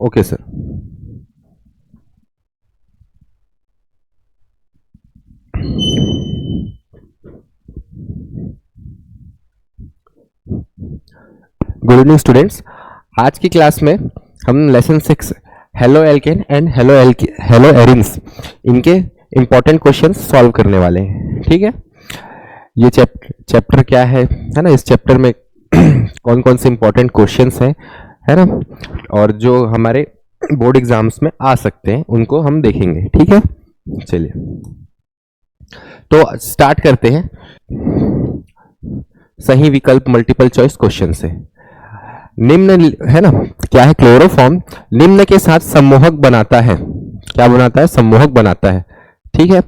Okay sir. Good evening students. आज की class में हम lesson 6 halo alkane and hello arenes इनके इंपॉर्टेंट क्वेश्चंस सॉल्व करने वाले हैं। ठीक है, ये चैप्टर क्या है ना, इस चैप्टर में कौन कौन से इंपॉर्टेंट क्वेश्चंस हैं, है ना, और जो हमारे बोर्ड एग्जाम्स में आ सकते हैं उनको हम देखेंगे। ठीक है, चलिए तो स्टार्ट करते हैं। सही विकल्प मल्टीपल चॉइस क्वेश्चन से। निम्न है ना, क्या है, क्लोरोफॉर्म निम्न के साथ सम्मोहक बनाता है। क्या बनाता है? सम्मोहक बनाता है। ठीक है,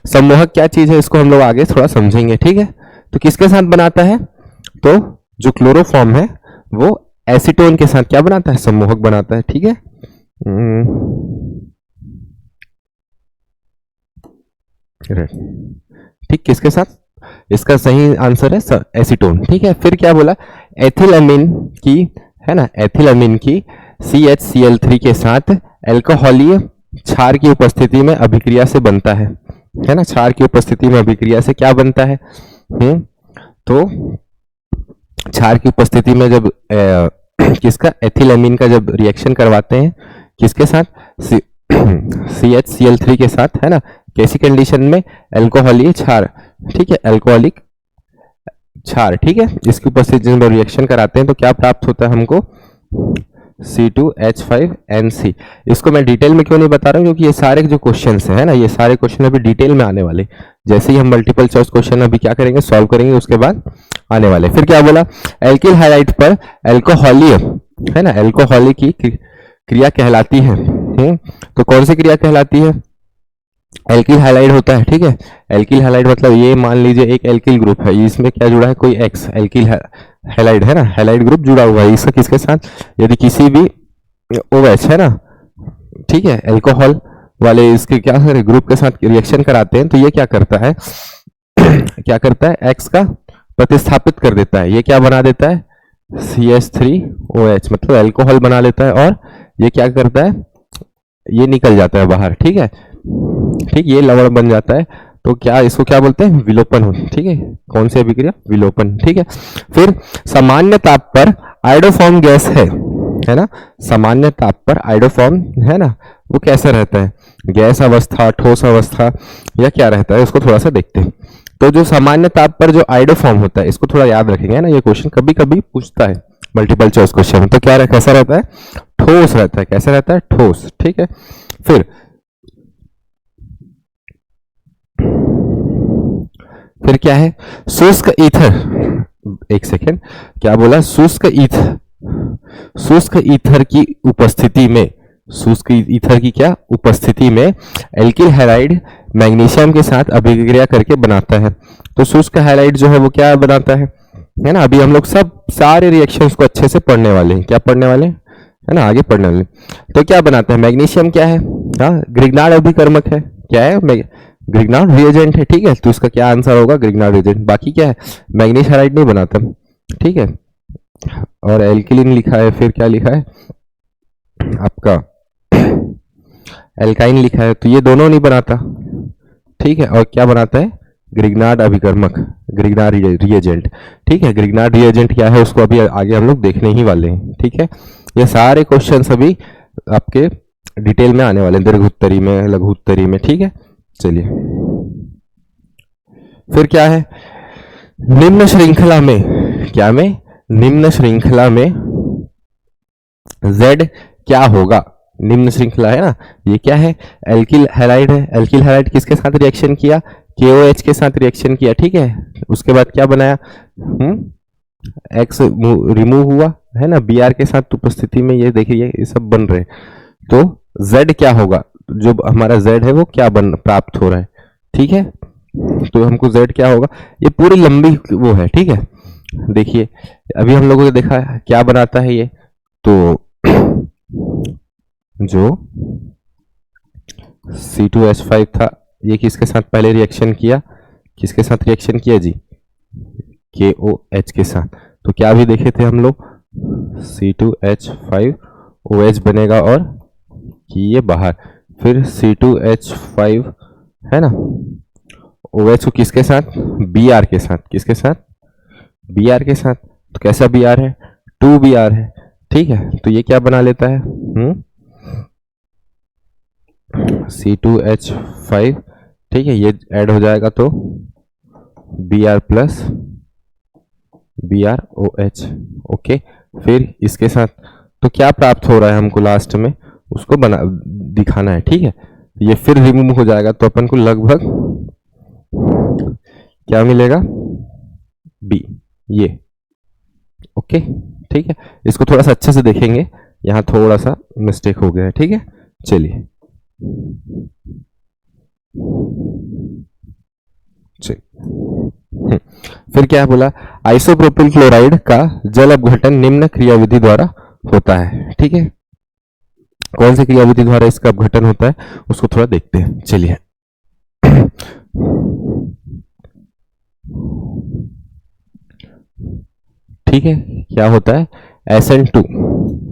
सम्मोहक क्या चीज है इसको हम लोग आगे थोड़ा समझेंगे। ठीक है, तो किसके साथ बनाता है? तो जो क्लोरोफॉर्म है वो एसीटोन के साथ क्या बनाता है? सम्मोहक बनाता है। ठीक है, ठीक, किसके साथ? इसका सही आंसर है एसीटोन। ठीक है, फिर क्या बोला? एथिलअमीन की, है ना, एथिलअमीन की CHCl3 के साथ एल्कोहलीय क्षार की उपस्थिति में अभिक्रिया से बनता है ना, क्षार की उपस्थिति में अभिक्रिया से क्या बनता है? तो क्षार की उपस्थिति में जब किसका, एथिलअमीन का जब रिएक्शन करवाते हैं किसके साथ? CHCl3 के साथ, है ना, कैसी कंडीशन में? एल्कोहलीय क्षार। ठीक है, एल्कोहलिक क्षार। ठीक है, इसकी उपस्थिति में रिएक्शन कराते हैं तो क्या प्राप्त होता है हमको? C2H5NC। इसको मैं डिटेल में क्यों नहीं बता रहा हूँ, क्योंकि ये सारे जो क्वेश्चन है ना, ये सारे क्वेश्चन अभी डिटेल में आने वाले। जैसे ही हम मल्टीपल चॉइस क्वेश्चन अभी क्या करेंगे, सॉल्व करेंगे, उसके बाद आने वाले। फिर क्या बोला? एल्किल हाइलाइट पर एल्कोहलीय, है ना, एल्कोहलिक की क्रिया कहलाती है। तो कौन सी क्रिया कहलाती है? एल्किल हाइलाइड होता है। ठीक है, एल्किल हाइलाइड मतलब ये मान लीजिए एक एल्किल ग्रुप है, इसमें क्या जुड़ा है? कोई एक्स एल्किल हाइलाइड, है ना, हाइलाइड ग्रुप जुड़ा हुआ है। इसका किसके साथ? यदि किसी भी OH, है ना, ठीक है, अल्कोहल वाले इसके क्या है, ग्रुप के साथ रिएक्शन कराते हैं तो ये क्या करता है क्या करता है? एक्स का प्रतिस्थापित कर देता है। ये क्या बना देता है? CH3OH, मतलब अल्कोहल बना लेता है, और ये क्या करता है? ये निकल जाता है बाहर। ठीक है, ठीक, ये लवण बन जाता है। तो क्या इसको क्या बोलते हैं? विलोपन। ठीक है, कौन सी अभिक्रिया? विलोपन। ठीक है, फिर सामान्य ताप पर आयोडोफॉर्म गैस है ना, सामान्य ताप पर आयोडोफॉर्म, है ना, वो कैसा रहता है? गैस अवस्था, ठोस अवस्था, या क्या रहता है? उसको थोड़ा सा देखते हैं। तो जो सामान्य ताप पर जो आयोडोफॉर्म होता है, इसको थोड़ा याद रखेंगे, है ना, ये क्वेश्चन कभी कभी पूछता है मल्टीपल चॉइस क्वेश्चन। तो क्या कैसा रहता है? ठोस रहता है। कैसा रहता है? ठोस। ठीक है, फिर क्या है? शुष्क ईथर। एक सेकेंड, क्या बोला? शुष्क ईथर की उपस्थिति में, शुष्क ईथर की क्या उपस्थिति में एल्किल हैलाइड मैग्नीशियम के साथ अभिक्रिया करके बनाता है। तो शुष्क हैलाइड जो है वो क्या बनाता है ना, अभी हम लोग सब सारे रिएक्शंस को अच्छे से पढ़ने वाले हैं। क्या पढ़ने वाले हैं? है ना, आगे पढ़ने वाले। तो क्या बनाता है? मैग्नीशियम क्या है? हाँ, ग्रिग्नार्ड अभिकर्मक है। क्या है? ग्रिग्नार्ड रिएजेंट है। ठीक है, तो इसका क्या आंसर होगा? Grignard reagent. बाकी क्या है? मैग्नीज हैलाइड नहीं बनाता। ठीक है, और एल्किलिन लिखा है, फिर क्या लिखा है आपका? एल्काइन लिखा है, तो ये दोनों नहीं बनाता। ठीक है, और क्या बनाता है? ग्रिग्नार्ड अभिकर्मक, ग्रिग्नार्ड रिएजेंट। ठीक है, ग्रिग्नार्ड रिएजेंट क्या है उसको अभी आगे हम लोग देखने ही वाले हैं। ठीक है, ये सारे क्वेश्चन अभी आपके डिटेल में आने वाले हैं, दीर्घ उत्तरी में, लघु उत्तरी में। ठीक है, चलिए फिर क्या है? निम्न श्रृंखला में, क्या में? निम्न श्रृंखला में Z क्या होगा? निम्न श्रृंखला है ना, ये क्या है? एल्किल हैलाइड है। एल्किल हैलाइड किसके साथ रिएक्शन किया? KOH के साथ रिएक्शन किया। ठीक है, उसके बाद क्या बनाया? X रिमूव हुआ, है ना, Br के साथ उपस्थिति में, ये देखिए ये सब बन रहे। तो Z क्या होगा? जो हमारा Z है वो क्या प्राप्त हो रहा है? ठीक है, तो हमको Z क्या होगा? ये पूरी लंबी वो है। ठीक है, देखिए अभी हम लोगों ने देखा क्या बनाता है ये, तो जो C2H5 था, ये किसके साथ पहले रिएक्शन किया? किसके साथ रिएक्शन किया जी? KOH के साथ। तो क्या भी देखे थे हम लोग? C2H5 OH बनेगा और ये बाहर, फिर C2H5 है ना, OH को किसके साथ, Br के साथ, किसके साथ, Br के साथ। तो कैसा Br है, 2Br है, ठीक है। तो ये क्या बना लेता है, C2H5, ठीक है, ये ऐड हो जाएगा तो Br प्लस BrOH, ओके। फिर इसके साथ तो क्या प्राप्त हो रहा है हमको लास्ट में, उसको बना दिखाना है, ठीक है। ये फिर रिमूव हो जाएगा तो अपन को लगभग क्या मिलेगा, B, ये, ओके, ठीक है। इसको थोड़ा सा अच्छे से देखेंगे, यहाँ थोड़ा सा मिस्टेक हो गया है, ठीक है। चलिए फिर क्या बोला, आइसोप्रोपिल क्लोराइड का जल अपघटन निम्न क्रियाविधि द्वारा होता है, ठीक है। कौन सी क्रियाविधि द्वारा इसका अपघटन होता है उसको थोड़ा देखते हैं, चलिए। ठीक है, क्या होता है, SN2,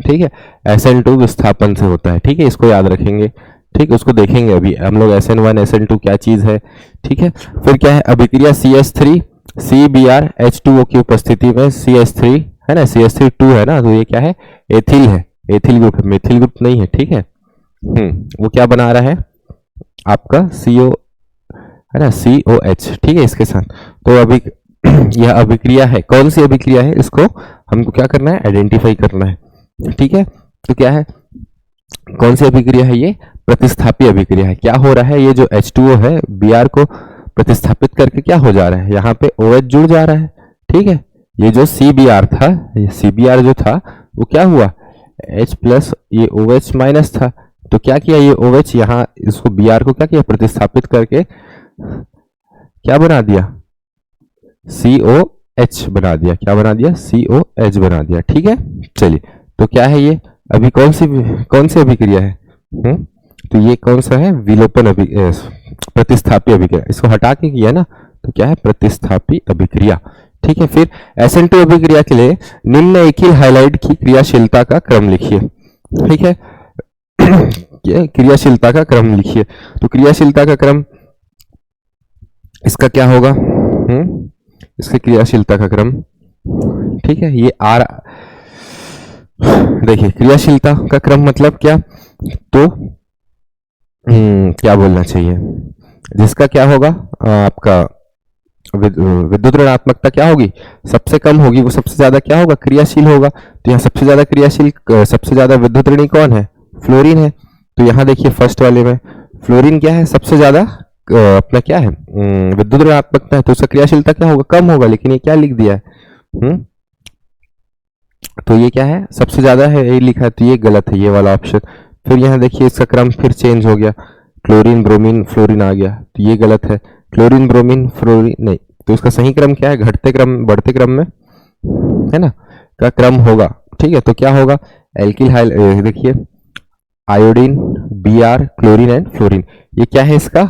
ठीक है, SN2 विस्थापन से होता है, ठीक है, इसको याद रखेंगे, ठीक है। उसको देखेंगे अभी हम लोग, SN1 SN2 क्या चीज है, ठीक है। फिर क्या है, अभिक्रिया CH3 CBrH2O की उपस्थिति में CH3 है ना, CH3 2 है ना, तो ये क्या है, एथिल है, एथिल ग्रुप है, मेथिल ग्रुप नहीं है, ठीक है। वो क्या बना रहा है आपका CO है ना, COH, ठीक है, इसके साथ। तो अभी यह अभिक्रिया है, कौन सी अभिक्रिया है, इसको हमको क्या करना है, आइडेंटिफाई करना है, ठीक है। तो क्या है, कौन सी अभिक्रिया है, ये प्रतिस्थापी अभिक्रिया है। क्या हो रहा है, ये जो H2O है Br को प्रतिस्थापित करके क्या हो जा रहा है, यहाँ पे OH जुड़ जा रहा है, ठीक है। ये जो CBr था, ये CBr जो था वो क्या हुआ, H प्लस ये OH माइनस था, तो क्या किया ये OH यहाँ इसको Br को क्या किया, प्रतिस्थापित करके क्या बना दिया, COH बना दिया, क्या बना दिया, COH बना दिया, ठीक है। चलिए, तो क्या है ये, अभी कौन सी अभिक्रिया है, तो ये कौन सा है, विलोपन प्रतिस्थापी अभिक्रिया, इसको हटा के किया ना, तो क्या है, प्रतिस्थापी अभिक्रिया, ठीक है। फिर SN2 अभिक्रिया के लिए निम्न एकिल हाइलाइट की क्रियाशीलता का क्रम लिखिए, ठीक है। क्रियाशीलता का क्रम लिखिए, तो क्रियाशीलता का क्रम इसका क्या होगा, इसकी क्रियाशीलता का क्रम, ठीक है। ये R, देखिए क्रियाशीलता का क्रम मतलब क्या, तो क्या बोलना चाहिए, जिसका क्या होगा, आपका विद्युत ऋणात्मकता क्या होगी, सबसे कम होगी, वो सबसे ज्यादा क्या होगा, क्रियाशील होगा। तो यहाँ सबसे ज्यादा क्रियाशील, सबसे ज्यादा विद्युत ऋणी कौन है, फ्लोरीन है। तो यहाँ देखिए फर्स्ट वाले में फ्लोरीन क्या है, सबसे ज्यादा अपना क्या है, विद्युत ऋणात्मकता है, तो उसका क्रियाशीलता क्या होगा, कम होगा, लेकिन ये क्या लिख दिया है, तो ये क्या है, सबसे ज्यादा है, ये लिखा है, तो ये गलत है, ये वाला ऑप्शन। फिर यहाँ देखिए इसका क्रम फिर चेंज हो गया, क्लोरीन ब्रोमीन फ्लोरीन आ गया, तो ये गलत है, क्लोरीन ब्रोमीन फ्लोरीन नहीं, तो इसका सही क्रम क्या है, घटते क्रम बढ़ते क्रम में है ना का क्रम होगा, ठीक है। तो क्या होगा, एल्किल हाइल, देखिए iodine, Br, chlorine and fluorine, ये क्या है, इसका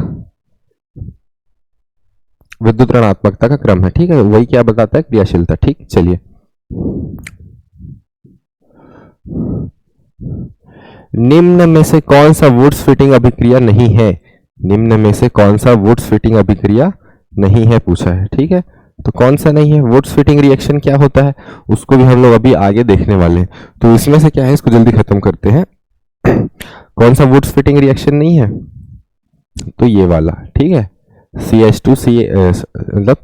विद्युत ऋणात्मकता का क्रम है, ठीक है। वही क्या बताता है, क्रियाशीलता, ठीक। चलिए, निम्न में से कौन सा वुड्स फिटिंग अभिक्रिया नहीं है, निम्न में से कौन सा वुड्स फिटिंग अभिक्रिया नहीं है पूछा है, ठीक है। तो कौन सा नहीं है, वुड्स फिटिंग रिएक्शन क्या होता है उसको भी हम लोग अभी आगे देखने वाले हैं। तो इसमें से क्या है, इसको जल्दी खत्म करते हैं। कौन सा वुड्स फिटिंग रिएक्शन नहीं है, तो ये वाला, ठीक है, मतलब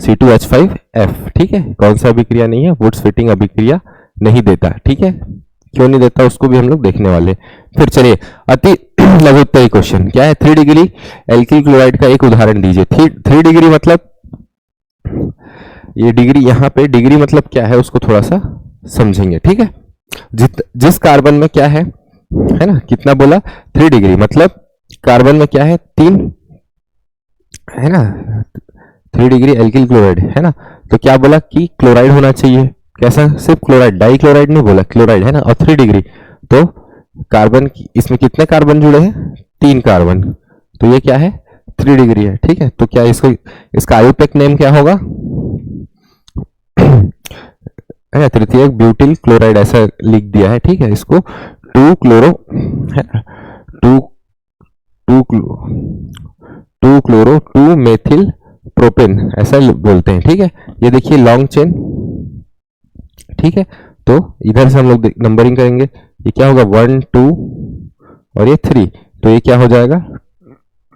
C2H5F, ठीक है। कौन सा अभिक्रिया नहीं है, वुड्स फिटिंग अभिक्रिया नहीं देता, ठीक है। क्यों नहीं देता उसको भी हम लोग देखने वाले। फिर चलिए, अति लघुत्तरी क्वेश्चन क्या है, 3 डिग्री एल्किल क्लोराइड का एक उदाहरण दीजिए। 3 डिग्री मतलब, ये डिग्री यहाँ पे डिग्री मतलब क्या है उसको थोड़ा सा समझेंगे, ठीक है। जिस कार्बन में क्या है ना, कितना बोला, 3 डिग्री मतलब कार्बन में क्या है, 3 है ना, 3 डिग्री एल्किल क्लोराइड है ना, तो क्या बोला कि क्लोराइड होना चाहिए, कैसा, सिर्फ क्लोराइड, डाई क्लोराइड नहीं बोला, क्लोराइड है ना, और 3 डिग्री, तो कार्बन इसमें कितने कार्बन जुड़े हैं, 3 कार्बन, तो ये क्या है, 3 डिग्री है, ठीक है। तो क्या इसको, इसका आयुतक नेम क्या होगा, है ना, तृतीयक ब्यूटिल क्लोराइड ऐसा लिख दिया है, ठीक है। इसको टू क्लोरो है ना, two two two chloro two methyl propane ऐसा बोलते हैं, ठीक है। ये देखिए लॉन्ग चेन, ठीक है। तो इधर से हम लोग नंबरिंग करेंगे, ये क्या होगा 1 2 और ये 3, तो ये क्या हो जाएगा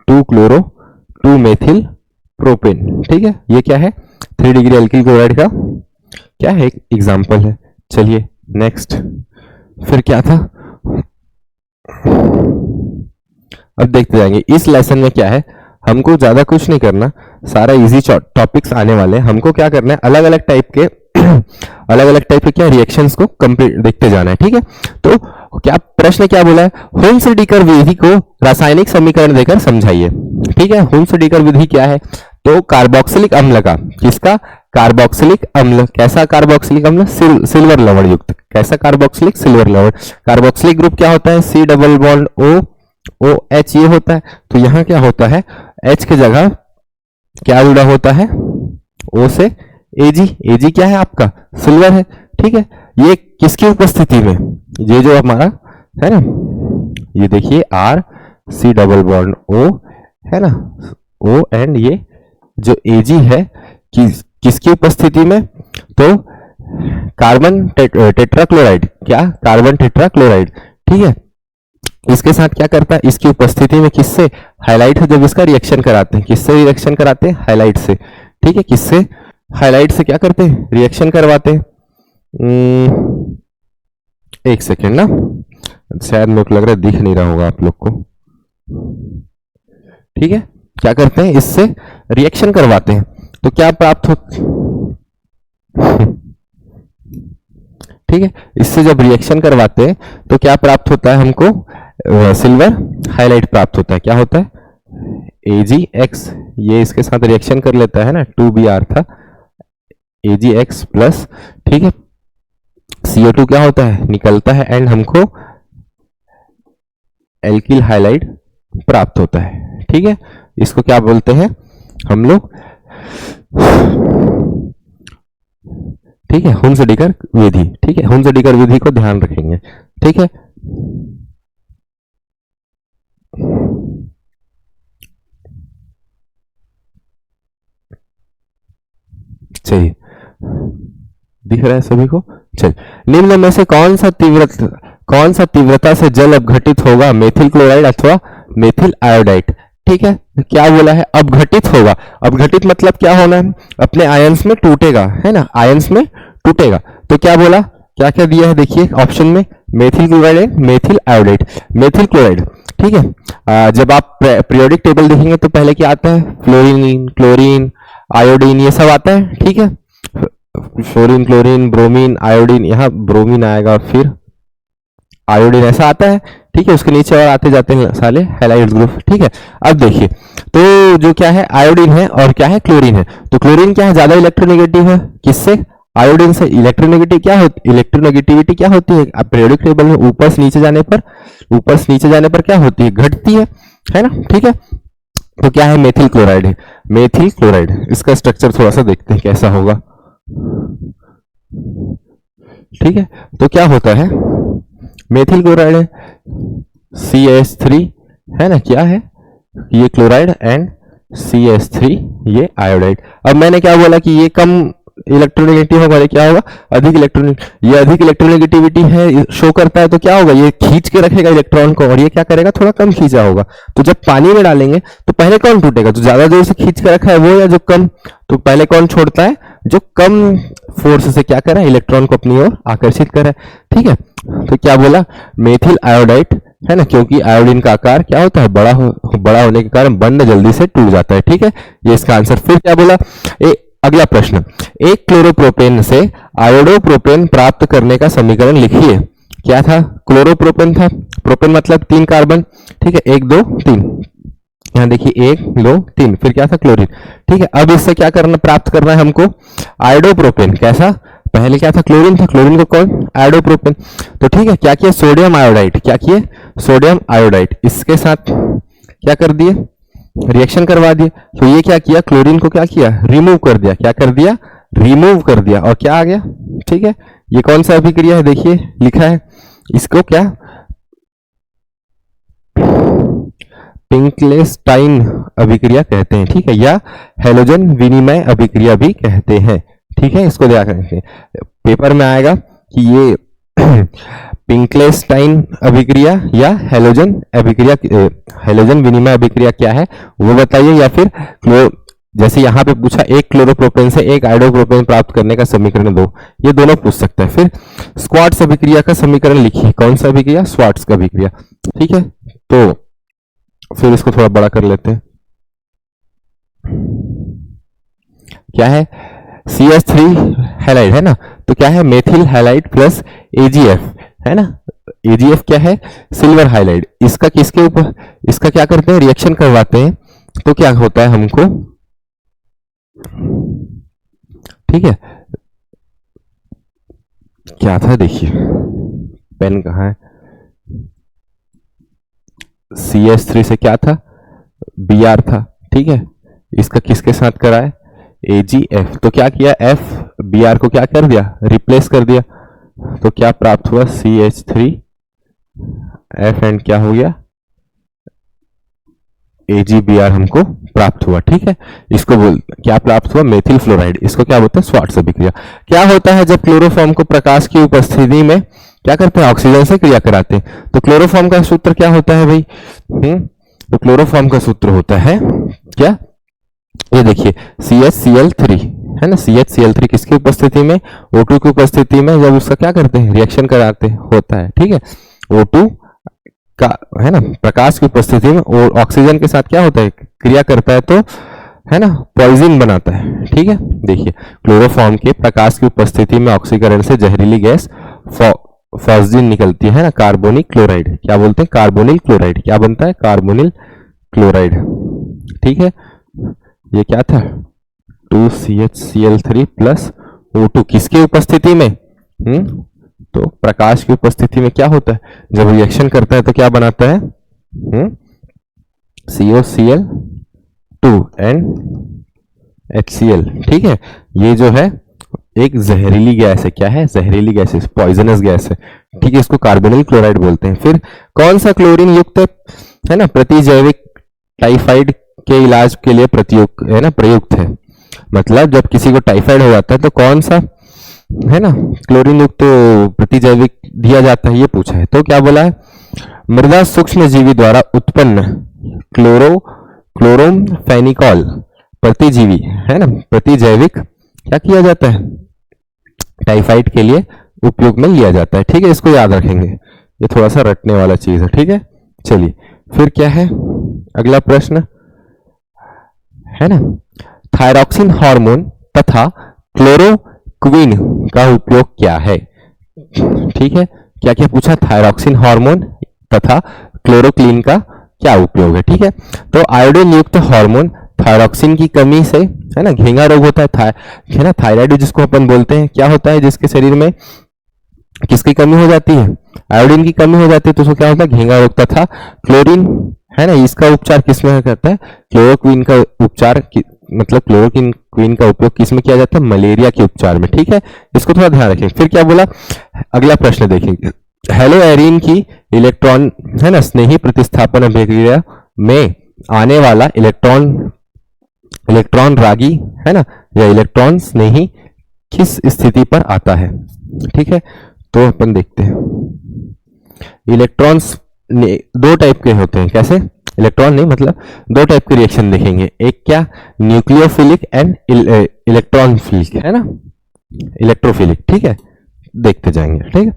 2 क्लोरो 2 मेथिल प्रोपेन, ठीक है। ये क्या है 3 डिग्री एल्किल क्लोराइड का क्या है, एक एग्जांपल है। चलिए नेक्स्ट, फिर क्या था, अब देखते जाएंगे। इस लेसन में क्या है, हमको ज्यादा कुछ नहीं करना, सारा इजी टॉपिक्स आने वाले हैं। हमको क्या करना है, अलग अलग टाइप के अलग अलग टाइप के क्या रिएक्शंस को कंप्लीट देखते जाना है, ठीक है। तो क्या प्रश्न क्या बोला है, हुन्स-डीकर विधि को रासायनिक समीकरण देकर समझाइए, ठीक है। हुन्स-डीकर विधि क्या है, तो कार्बोक्सिलिक अम्ल का, किसका, कार्बोक्सिलिक अम्ल, कैसा कार्बोक्सिलिक अम्ल, सिल्वर लवण युक्त, कैसा कार्बोक्सिलिक, सिल्वर लवण। कार्बोक्सिलिक ग्रुप क्या होता है, C double bond O H ये होता है। तो यहां क्या होता है, H की जगह क्या जुड़ा होता है, O से Ag क्या है आपका, सिल्वर है, ठीक है। ये किसकी उपस्थिति में, ये जो हमारा है ना, ये देखिए R C double bond O है ना, O एंड ये जो Ag है किसकी उपस्थिति में, तो कार्बन टेट्राक्लोराइड, क्या कार्बन टेट्राक्लोराइड, ठीक है। इसके साथ क्या करता है, इसकी उपस्थिति में किससे, हाइलाइट है, जब इसका रिएक्शन कराते हैं, किससे रिएक्शन कराते हैं, हाइलाइट से, ठीक है। किससे, हाइलाइट से क्या करते हैं, रिएक्शन करवाते हैं। एक सेकेंड ना, शायद मेरे को लग रहा है दिख नहीं रहा होगा आप लोग को, ठीक है। क्या करते हैं, इससे रिएक्शन करवाते हैं, तो क्या प्राप्त हो, ठीक है। इससे जब रिएक्शन करवाते हैं तो क्या प्राप्त होता है हमको, सिल्वर हाइलाइट प्राप्त होता है। क्या होता है, AgX, ये इसके साथ रिएक्शन कर लेता है ना, 2Br था, AgX प्लस, ठीक है, CO2 क्या होता है, निकलता है एंड हमको एल्किल हाइलाइट प्राप्त होता है, ठीक है। इसको क्या बोलते हैं हम लोग, ठीक है, हुन्स-डीकर विधि, ठीक है। हुन्स-डीकर विधि को ध्यान रखेंगे, ठीक है। चलिए, दिख रहा है सभी को, चलिए। निम्न में से कौन सा तीव्रता से जल अपघटित होगा, मेथिल क्लोराइड अथवा मेथिल आयोडाइड, ठीक है। क्या बोला है, अपघटित होगा, अपघटित मतलब क्या होना है, अपने आयंस में टूटेगा, है ना, आयंस में टूटेगा। तो क्या बोला, क्या क्या दिया है, देखिए ऑप्शन में, methyl chloride, methyl iodide, methyl chloride, ठीक है। जब आप पीरियोडिक टेबल देखेंगे तो पहले क्या आता है, फ्लोरीन, क्लोरीन, आयोडीन, ये सब आता है, ठीक है। फ्लोरीन, क्लोरीन, ब्रोमीन, आयोडीन, यहाँ ब्रोमीन आएगा, फिर आयोडीन, ऐसा आता है, ठीक है। उसके नीचे और आते जाते हैं साले हैलाइड ग्रुप, ठीक है। अब देखिए, तो जो क्या है आयोडीन है और क्या है क्लोरीन है, तो क्लोरीन क्या है, ज्यादा इलेक्ट्रोनेगेटिव है, किससे, आयोडीन से। इलेक्ट्रोनेगेटिव क्या होती, इलेक्ट्रोनेगेटिविटी क्या होती है, पीरियोडिक टेबल में ऊपर से नीचे जाने पर क्या होती है, घटती है ना, ठीक है। तो क्या है, मेथिल क्लोराइड है, मेथिल क्लोराइड। इसका स्ट्रक्चर थोड़ा सा देखते हैं कैसा होगा, ठीक है। तो क्या होता है, मेथिल क्लोराइड है, CH3 है ना, क्या है ये क्लोराइड एंड CH3 ये आयोडाइड। अब मैंने क्या बोला कि ये कम इलेक्ट्रोनेगेटिव होगा, क्या होगा, अधिक ये अधिक इलेक्ट्रोनेगेटिविटी है शो करता है, तो क्या होगा, ये खींच के रखेगा इलेक्ट्रॉन को, और ये क्या करेगा, थोड़ा कम खींचा होगा। तो जब पानी में डालेंगे तो पहले कौन टूटेगा, जो ज्यादा जोर से खींच के रखा है वो, या जो कम, तो पहले कौन छोड़ता है, जो कम फोर्स से क्या करे, इलेक्ट्रॉन को अपनी ओर आकर्षित करे, ठीक है। तो क्या बोला, मेथिल आयोडाइड है ना, क्योंकि आयोडीन का आकार क्या होता है, बड़ा होने के कारण बंध जल्दी से टूट जाता है, ठीक है। ये इसका आंसर। फिर क्या बोला, अगला प्रश्न, एक क्लोरोप्रोपेन से आयोडोप्रोपेन प्राप्त करने का समीकरण लिखिए। क्या था, क्लोरोप्रोपेन था, प्रोपेन मतलब 3 कार्बन, ठीक है, 1 2 3, यहाँ देखिए 1 2 3, फिर क्या था, क्लोरीन, ठीक है। अब इससे क्या करना, प्राप्त करना है हमको आयोडोप्रोपेन, कैसा, पहले क्या था, क्लोरीन था, क्लोरीन को कौन, आयोडोप्रोपेन। तो ठीक है, क्या किया, सोडियम आयोडाइड, क्या किए, सोडियम आयोडाइड, इसके साथ क्या कर दिए, रिएक्शन करवा दिए। तो ये क्या किया, क्लोरीन को क्या किया, रिमूव कर दिया, क्या कर दिया, रिमूव कर दिया, और क्या आ गया, ठीक है। ये कौन सा अभिक्रिया है, देखिए लिखा है, इसको क्या पिंकलेस्टाइन अभिक्रिया कहते हैं, ठीक है, या हेलोजन विनिमय अभिक्रिया भी कहते हैं, ठीक है। इसको ध्यान रखें, पेपर में आएगा कि ये पिंकलेस्टाइन अभिक्रिया या हेलोजन अभिक्रिया, हेलोजन विनिमय अभिक्रिया क्या है वो बताइए, या फिर जैसे यहाँ पे पूछा एक क्लोरोप्रोपेन से एक आइडोप्रोपेन प्राप्त करने का समीकरण दो, ये दोनों पूछ सकते हैं। फिर स्क्वाट्स अभिक्रिया का समीकरण लिखिए, कौन सा अभिक्रिया, स्वाट्स का अभिक्रिया, ठीक है। तो फिर इसको थोड़ा बड़ा कर लेते हैं, क्या है, CH3 हैलाइड है ना, तो क्या है, मेथिल हैलाइड प्लस AgF है ना, AgF क्या है, सिल्वर हाइलाइड, इसका किसके ऊपर, इसका क्या करते हैं, रिएक्शन करवाते हैं, तो क्या होता है हमको, ठीक है, क्या था देखिए, पेन कहाँ है, CH3 से क्या था, Br था, ठीक है, इसका किसके साथ करा है, AgF, तो क्या किया, F Br को क्या कर दिया, रिप्लेस कर दिया, तो क्या प्राप्त हुआ, CH3 F एंड क्या हो गया, AgBr हमको प्राप्त हुआ, ठीक है। इसको बोल क्या प्राप्त हुआ, मेथिल फ्लोराइड, इसको क्या बोलते हैं, स्वाट्स अभिक्रिया। क्या होता है जब क्लोरोफॉर्म को प्रकाश की उपस्थिति में क्या करते हैं, ऑक्सीजन से क्रिया कराते हैं, तो क्लोरोफॉर्म का सूत्र क्या होता है भाई, तो क्लोरोफॉर्म का सूत्र होता है क्या, ये देखिए CHCl3 है ना, CHCl3 किसकी उपस्थिति में, O2 की उपस्थिति में, जब उसका क्या करते हैं, रिएक्शन कराते होता है, ठीक है, O2 का है ना, प्रकाश की उपस्थिति में और ऑक्सीजन के साथ क्या होता है, क्रिया करता है, तो है ना, पॉइजन बनाता है, ठीक है। देखिए क्लोरोफॉर्म के प्रकाश की उपस्थिति में ऑक्सीकरण से जहरीली गैस फॉस्जिन निकलती है ना, कार्बोनिल क्लोराइड, क्या बोलते हैं, कार्बोनिल क्लोराइड, क्या बनता है, कार्बोनिल क्लोराइड, ठीक है। ये क्या था, 2CHCl3 प्लस O2 किसकी उपस्थिति में, तो प्रकाश की उपस्थिति में क्या होता है, जब रिएक्शन करता है तो क्या बनाता है, COCl2 एंड HCl, ठीक है। ये जो है एक जहरीली गैस है, क्या है, जहरीली गैस है, पॉइजनस गैस है, ठीक है, इसको कार्बोनिल क्लोराइड बोलते हैं। फिर कौन सा क्लोरीन युक्त है ना, प्रतिजैविक टाइफाइड के इलाज के लिए प्रयुक्त है ना, प्रयुक्त है, मतलब जब किसी को टाइफाइड हो जाता है तो कौन सा है ना क्लोरीन युक्त तो प्रतिजैविक दिया जाता है, ये पूछा है। तो क्या बोला है, मृदा सूक्ष्म जीवी द्वारा उत्पन्न क्लोरोमफेनिकॉल प्रतिजीवी है ना, प्रतिजैविक क्या किया जाता है, टाइफाइड के लिए उपयोग में लिया जाता है, ठीक है, इसको याद रखेंगे, ये थोड़ा सा रटने वाला चीज है, ठीक है। चलिए फिर क्या है, अगला प्रश्न है ना, थायरॉक्सिन हार्मोन तथा क्लोरोक्विन का उपयोग क्या है, ठीक है, क्या क्या पूछा, थायरॉक्सिन हार्मोन तथा क्लोरोक्विन का क्या उपयोग है, ठीक है। तो आयोडीन युक्त हार्मोन थायरॉक्सिन की कमी से है ना, घेंगा रोग होता है ना, थायराइड जिसको अपन बोलते हैं, क्या होता है, जिसके शरीर में किसकी कमी हो जाती है, आयोडीन की कमी हो जाती है, तो उसको क्या होता है, घेंगा रोग। तथा क्लोरीन है ना, इसका उपचार किसमें करता है, क्लोरोक्विन का उपचार मतलब क्लोरोक्विन का उपयोग किसमें किया जाता है, मलेरिया के उपचार में, ठीक है, इसको थोड़ा ध्यान रखें। फिर क्या बोला, अगला प्रश्न देखेंगे, हेलोएरिन की इलेक्ट्रॉन है ना, स्नेही प्रतिस्थापन अभिक्रिया में आने वाला इलेक्ट्रॉन रागी है ना, या इलेक्ट्रॉन स्नेही किस स्थिति पर आता है, ठीक है। तो अपन देखते हैं, इलेक्ट्रॉन्स दो टाइप के होते हैं, कैसे, इलेक्ट्रॉन नहीं मतलब दो टाइप के रिएक्शन देखेंगे, एक क्या, न्यूक्लियोफिलिक एंड इलेक्ट्रॉनफिलिक है ना, इलेक्ट्रोफिलिक, ठीक है, देखते जाएंगे, ठीक है।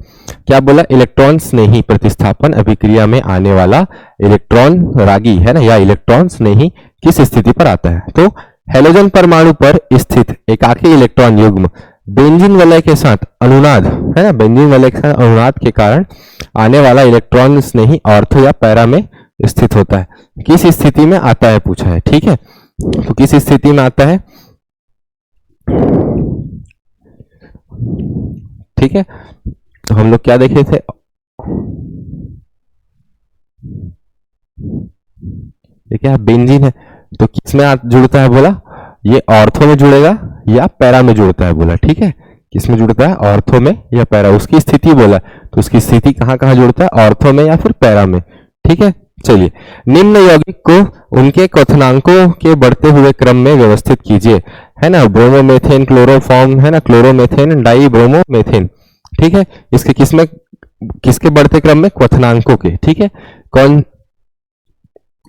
क्या बोला, इलेक्ट्रॉन स्नेही प्रतिस्थापन अभिक्रिया में आने वाला इलेक्ट्रॉन रागी है ना, या इलेक्ट्रॉन स्नेही किस स्थिति पर आता है, तो हेलोजन परमाणु पर स्थित एकाकी इलेक्ट्रॉन युग्म बेंजीन वलय के साथ अनुनाद है ना, बेंजीन वलय के साथ अनुनाद के कारण आने वाला इलेक्ट्रॉन स्नेही ऑर्थो या पैरा में स्थित होता है, किस स्थिति में आता है पूछा है, ठीक है। तो किस स्थिति में आता है, ठीक है। तो हम लोग क्या देखे थे, ये क्या है, बेंजीन है, तो किस में जुड़ता है बोला, ये ऑर्थो में जुड़ेगा या पैरा में जुड़ता है बोला, ठीक है, किस में जुड़ता है, ऑर्थो में या पैरा, उसकी स्थिति बोला, तो उसकी स्थिति कहां कहां जुड़ता है, ऑर्थो में या फिर पैरा में, ठीक है। चलिए, निम्न यौगिक को उनके क्वथनांकों के बढ़ते हुए क्रम में व्यवस्थित कीजिए, है ना। ब्रोमोमेथेन क्लोरोफॉर्म, है ना, क्लोरोमेथेन डाई ब्रोमोमेथेन, ठीक है। इसके किसमें, किसके बढ़ते क्रम में, क्वथनांकों के, ठीक है। कौन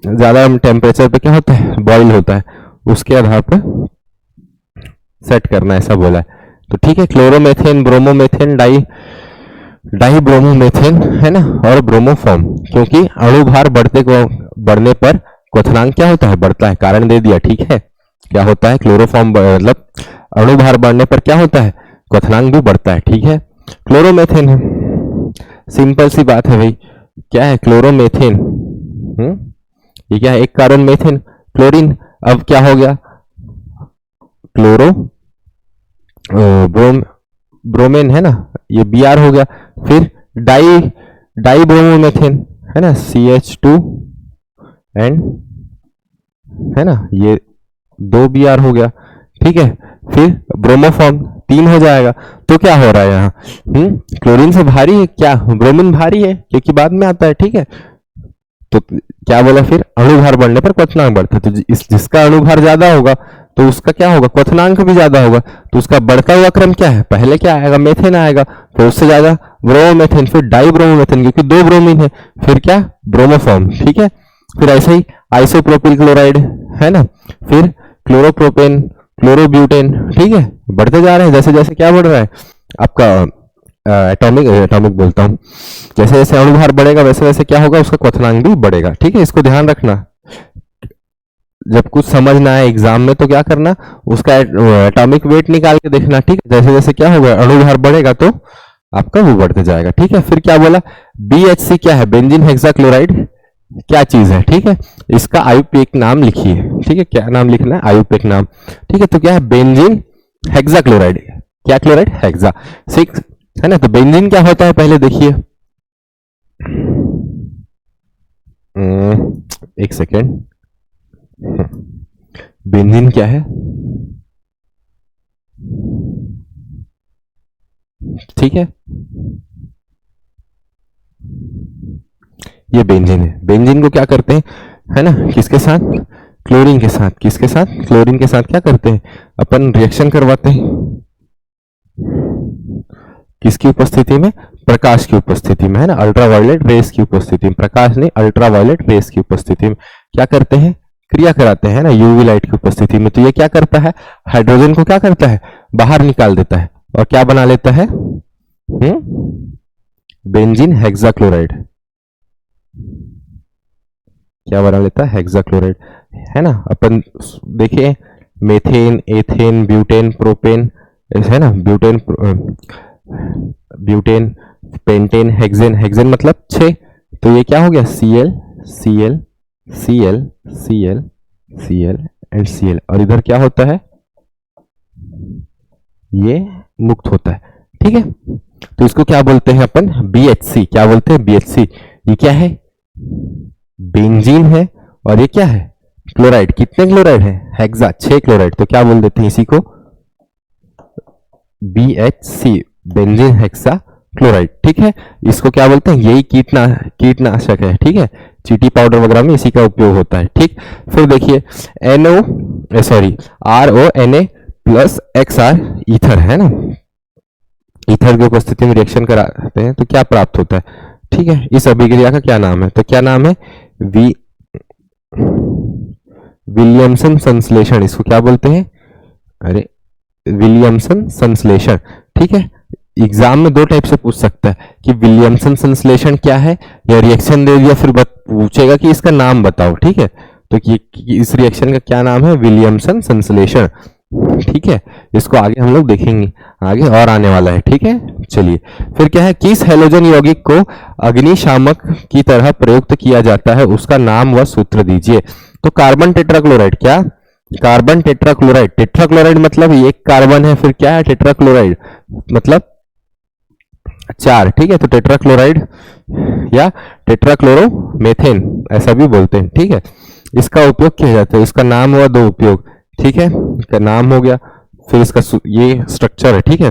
ज्यादा टेम्परेचर पे क्या होता है, बॉइल होता है, उसके आधार पर सेट करना, ऐसा बोला है। तो ठीक है, क्लोरोमेथेन, ब्रोमोमेथेन, डाइब्रोमोमेथेन, है ना, और ब्रोमोफॉर्म, क्योंकि अणुभार बढ़ने पर क्वथनांक क्या होता है, बढ़ता है। कारण दे दिया, ठीक है। क्या होता है, क्लोरोफॉर्म मतलब अणुभार बढ़ने पर क्या होता है, क्वथनांक भी बढ़ता है, ठीक है। क्लोरोमेथेन है, सिंपल सी बात है भाई, क्या है क्लोरोमेथेन, ये क्या है, एक कार्बन मेथेन, क्लोरीन। अब क्या हो गया, क्लोरो ब्रोमेन, है ना, ये Br हो गया। फिर डाई ब्रोमोमेथेन, है ना, CH2 एंड, है ना, ये 2 Br हो गया, ठीक है। फिर ब्रोमोफॉर्म 3 हो जाएगा। तो क्या हो रहा है यहाँ, क्लोरीन से भारी है क्या, ब्रोमीन भारी है, क्योंकि बाद में आता है, ठीक है। तो क्या बोला फिर, अणुभार बढ़ने पर क्वथनांक बढ़ता है। तो जिसका अणुभार ज्यादा होगा तो उसका क्या होगा, क्वथनांक भी ज्यादा होगा। तो उसका बढ़ता हुआ क्रम क्या है, पहले क्या आएगा, मेथेन आएगा, फिर उससे ज्यादा ब्रोमोमेथेन, फिर डाइब्रोमोमेथेन, क्योंकि 2 ब्रोमीन है, फिर क्या, ब्रोमोफॉर्म, ठीक है। फिर ऐसे ही आइसोप्रोपिल क्लोराइड, है ना, फिर क्लोरोप्रोपेन, क्लोरोब्यूटेन, ठीक है। बढ़ते जा रहे हैं, जैसे जैसे क्या बढ़ रहा है आपका एटॉमिक बोलता हूँ, जैसे जैसे अणुभार बढ़ेगा वैसे वैसे क्या होगा, उसका क्वथनांक भी बढ़ेगा, ठीक है। इसको ध्यान रखना, जब कुछ समझ ना आए एग्जाम में तो क्या करना, उसका एटॉमिक वेट निकाल के देखना, ठीक है। जैसे जैसे क्या होगा, अणुभार बढ़ेगा तो आपका वो बढ़ते जाएगा, ठीक है। फिर क्या बोला, BHC क्या है, बेंजीन हेक्साक्लोराइड, क्या चीज है, ठीक है। इसका आयुपेक नाम लिखिए, ठीक है। क्या नाम लिखना है, आयुपेक नाम, ठीक है। तो क्या है, बेंजीन हेक्साक्लोराइड, क्या क्लोराइड, हेक्सा, 6, है ना। तो बेंजीन क्या होता है, पहले देखिए, एक सेकेंड, बेंजीन क्या है, ठीक है, ये बेंजीन है। बेंजीन को क्या करते हैं, है ना, किसके साथ, क्लोरीन के साथ, किसके साथ, क्लोरीन के साथ क्या करते हैं, अपन रिएक्शन करवाते हैं, किसकी उपस्थिति में, प्रकाश की उपस्थिति में, है ना, अल्ट्रावायलेट रेस की उपस्थिति में, प्रकाश नहीं, अल्ट्रावायलेट रेस की उपस्थिति में क्या करते हैं, क्रिया कराते हैं ना, यूवी लाइट की उपस्थिति में। तो ये क्या करता है, हाइड्रोजन को क्या करता है, बाहर निकाल देता है, और क्या बना लेता है, बेंजीन हेक्साक्लोराइड, क्या बना लेता है, हेक्साक्लोराइड, है ना। अपन देखिए, मेथेन, एथेन, ब्यूटेन, प्रोपेन, है ना, ब्यूटेन, पेंटेन, हेक्सेन, हेक्सेन मतलब 6। तो ये क्या हो गया, Cl, Cl, Cl, Cl, Cl and Cl, और इधर क्या होता है, ये मुक्त होता है, ठीक है। तो इसको क्या बोलते हैं अपन, BHC, क्या बोलते हैं, BHC। ये क्या है, बेंजीन है, और ये क्या है, क्लोराइड। कितने क्लोराइड है, हेक्सा, 6 क्लोराइड। तो क्या बोल देते हैं इसी को, BHC, बेंजीन हेक्सा क्लोराइड, ठीक है। इसको क्या बोलते हैं, यही कीटनाशक है, ठीक है। चीटी पाउडर वगैरह में इसी का उपयोग होता है, ठीक। फिर देखिए, RONA प्लस XR, ईथर, है ना, ईथर की उपस्थिति में रिएक्शन कराते हैं तो क्या प्राप्त होता है, ठीक है। इस अभिक्रिया का क्या नाम है, तो क्या नाम है, विलियमसन संश्लेषण। इसको क्या बोलते हैं, अरे विलियमसन संश्लेषण, ठीक है। एग्जाम में 2 टाइप से पूछ सकता है कि विलियमसन संश्लेषण क्या है, या रिएक्शन दे दिया फिर पूछेगा कि इसका नाम बताओ, ठीक है। तो इस रिएक्शन का क्या नाम है, विलियमसन संश्लेषण, ठीक है। इसको आगे हम लोग देखेंगे, आगे और आने वाला है, ठीक है। चलिए, फिर क्या है, किस हैलोजन यौगिक को अग्निशामक की तरह प्रयुक्त किया जाता है, उसका नाम व सूत्र दीजिए। तो कार्बन टेट्राक्लोराइड, क्या, कार्बन टेट्राक्लोराइड, टेट्राक्लोराइड मतलब एक कार्बन है, फिर क्या है, टेट्राक्लोराइड मतलब 4, ठीक है। तो टेट्राक्लोराइड या टेट्राक्लोरोमेथेन ऐसा भी बोलते हैं, ठीक है। इसका उपयोग किया जाता है, इसका नाम हुआ 2 उपयोग, ठीक है। इसका नाम हो गया, फिर इसका ये स्ट्रक्चर है, ठीक है।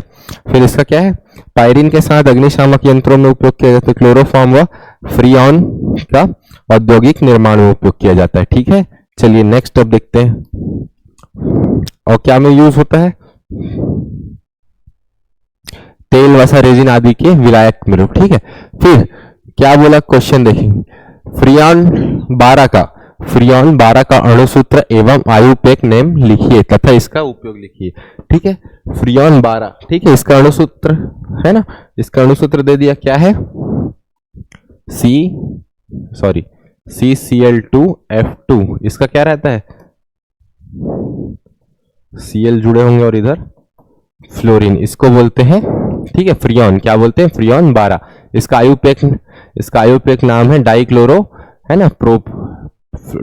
फिर इसका क्या है, पायरीन के साथ अग्निशामक यंत्रों में उपयोग किया जाता है, क्लोरोफॉर्म व फ्रीऑन का, औद्योगिक निर्माण में उपयोग किया जाता है। ठीक है, चलिए नेक्स्ट अब देखते हैं। और क्या में यूज होता है? तेल, वसा, रेजिन आदि के विलायक में। ठीक है, फिर क्या बोला क्वेश्चन देखेंगे। फ्रियॉन 12 का अणुसूत्र एवं आयुपेक नेम लिखिए तथा इसका उपयोग लिखिए। ठीक है, फ्रियॉन 12, ठीक है, इसका अणुसूत्र है ना, इसका अणुसूत्र दे दिया, क्या है? CCl2F2। इसका क्या रहता है? Cl जुड़े होंगे और इधर फ्लोरीन, इसको बोलते हैं। ठीक है, फ्रियॉन क्या बोलते हैं? फ्रियॉन 12। इसका आयुपेक नाम है डाइक्लोरो, है ना,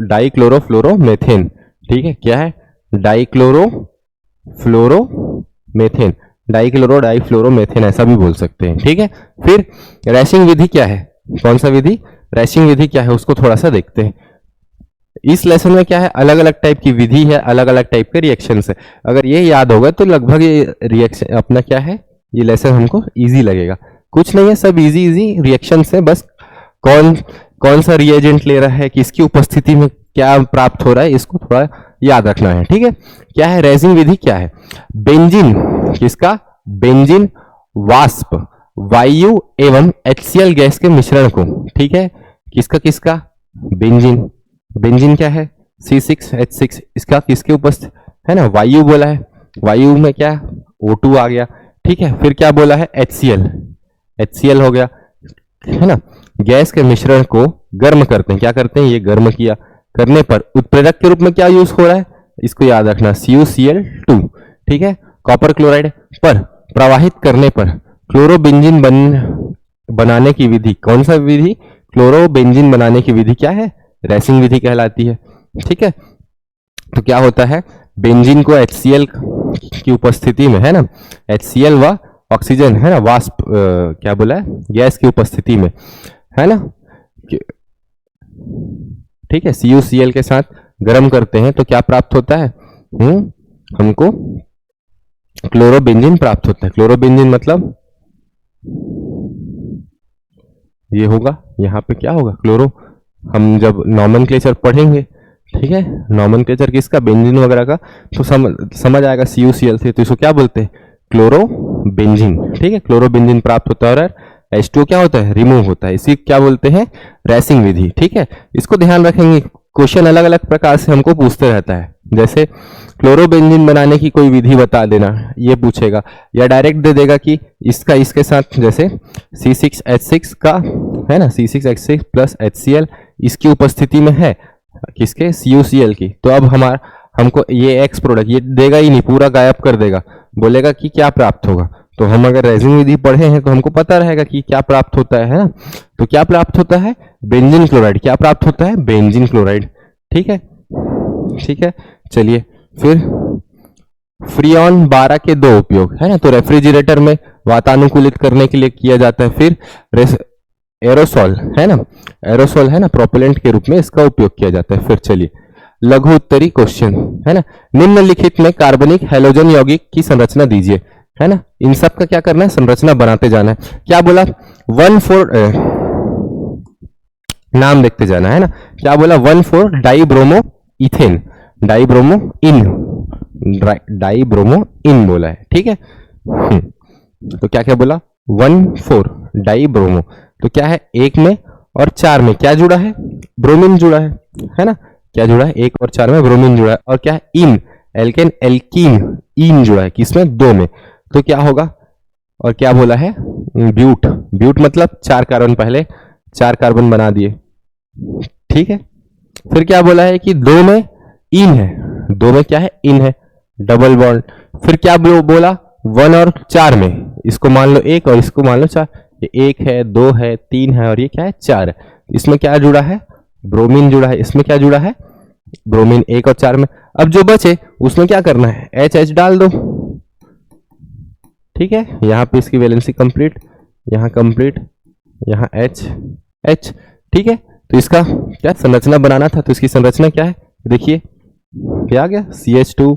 डाइक्लोरोफ्लोरोमेथेन। ठीक है, क्या है? डाइक्लोरोफ्लोरोमेथेन, डाइफ्लोरोमेथेन ऐसा भी बोल सकते हैं। ठीक है, फिर रैशिंग विधि क्या है? कौन सा विधि? रैशिंग विधि क्या है उसको थोड़ा सा देखते हैं। इस लेसन में क्या है, अलग अलग टाइप की विधि है, अलग अलग टाइप के रिएक्शंस है। अगर ये याद होगा तो लगभग ये रिएक्शन अपना क्या है, ये लेसन हमको इजी लगेगा। कुछ नहीं है, सब इजी रिएक्शंस है, बस कौन सा रिएजेंट ले रहा है, किसकी उपस्थिति में क्या प्राप्त हो रहा है, इसको थोड़ा याद रखना है। ठीक है, क्या है रेजिंग विधि? क्या है? बेंजीन, किसका? बेंजीन वाष्प वायु एवं HCl गैस के मिश्रण को, ठीक है, किसका? बेंजीन क्या है? C6H6। इसका किसके उपस्थित है ना, वायु बोला है, वायु में क्या O2 आ गया। ठीक है, फिर क्या बोला है? HCl हो गया, है ना। गैस के मिश्रण को गर्म करते हैं, क्या करते हैं? ये गर्म किया, करने पर उत्प्रेरक के रूप में क्या यूज हो रहा है, इसको याद रखना, CuCl2। ठीक है, कॉपर क्लोराइड पर प्रवाहित करने पर क्लोरोबेंजीन बनाने की विधि, कौन सा विधि? क्लोरोबेंजीन बनाने की विधि क्या है? रैसिंग विधि कहलाती है। ठीक है, तो क्या होता है, बेंजीन को HCl की उपस्थिति में, है ना, HCl व ऑक्सीजन, है ना, वाष्प क्या बोला है, गैस की उपस्थिति में, है ना, ठीक है, CuCl के साथ गर्म करते हैं तो क्या प्राप्त होता है? हमको क्लोरोबेंजीन प्राप्त होता है। क्लोरोबेंजीन मतलब ये होगा, यहाँ पे क्या होगा, क्लोरो, हम जब नॉमेनक्लेचर पढ़ेंगे, ठीक है, नॉमेनक्लेचर किसका, बेंजीन वगैरह का, तो समझ आएगा CuCl से, तो इसको क्या बोलते हैं? क्लोरोबेंजीन। ठीक है, क्लोरोबेंजीन प्राप्त होता है और H2 क्या होता है? रिमूव होता है। इसी क्या बोलते हैं? रैसिंग विधि। ठीक है, इसको ध्यान रखेंगे, क्वेश्चन अलग अलग प्रकार से हमको पूछते रहता है। जैसे क्लोरोबेंजीन बनाने की कोई विधि बता देना, ये पूछेगा, या डायरेक्ट दे देगा कि इसका इसके साथ, जैसे C6H6 का, है ना, C6H6 प्लस HCl इसकी उपस्थिति में है, किसके? CuCl की। तो अब हमको ये X प्रोडक्ट ये देगा ही नहीं, पूरा गायब कर देगा, बोलेगा कि क्या प्राप्त होगा। तो हम अगर रेजिन विधि पढ़े हैं तो हमको पता रहेगा कि क्या प्राप्त होता है ना। तो क्या प्राप्त होता है? Benzene chloride. क्या प्राप्त होता है? Benzene chloride. ठीक है, ठीक है, चलिए फिर फ्रियॉन 12 के दो उपयोग, है ना, तो रेफ्रिजरेटर में वातानुकूलित करने के लिए किया जाता है। फिर एरोसॉल, है ना, एरोसॉल, है ना, प्रोपेलेंट के रूप में इसका उपयोग किया जाता है। फिर चलिए लघु उत्तरी क्वेश्चन, है ना, निम्नलिखित में कार्बनिक हैलोजन यौगिक की संरचना दीजिए, है ना। इन सब का क्या करना है? संरचना बनाते जाना है। क्या बोला? 1,4 नाम देखते जाना, है ना। क्या बोला? 1,4 डाइब्रोमो इथेन, डाइब्रोमो इन बोला है। ठीक है, तो क्या क्या बोला? 1,4 डाइब्रोमो, तो क्या है, 1 में और 4 में क्या जुड़ा है? ब्रोमीन जुड़ा है ना। क्या जुड़ा है? 1 और 4 में ब्रोमीन जुड़ा है। और क्या है? इन, एल्केन एल्कीन इन जुड़ा है, किसमें? 2 में। तो क्या होगा? और क्या बोला है? ब्यूट, ब्यूट मतलब 4 कार्बन, पहले 4 कार्बन बना दिए। ठीक है, फिर क्या बोला है कि 2 में इन है, 2 में क्या है? इन है, डबल बॉन्ड। फिर क्या बोला? 1 और 4 में, इसको मान लो 1 और इसको मान लो 4, ये 1 है, 2 है, 3 है और ये क्या है? 4 है। इसमें क्या जुड़ा है? ब्रोमीन जुड़ा है। इसमें क्या जुड़ा है? ब्रोमीन 1 और 4 में। अब जो बचे उसमें क्या करना है? H डाल दो। ठीक है, यहां पे इसकी वैलेंसी कंप्लीट, यहां कंप्लीट, यहां H। ठीक है, तो इसका क्या संरचना बनाना था, तो इसकी संरचना क्या है? देखिए क्या आ गया? CH2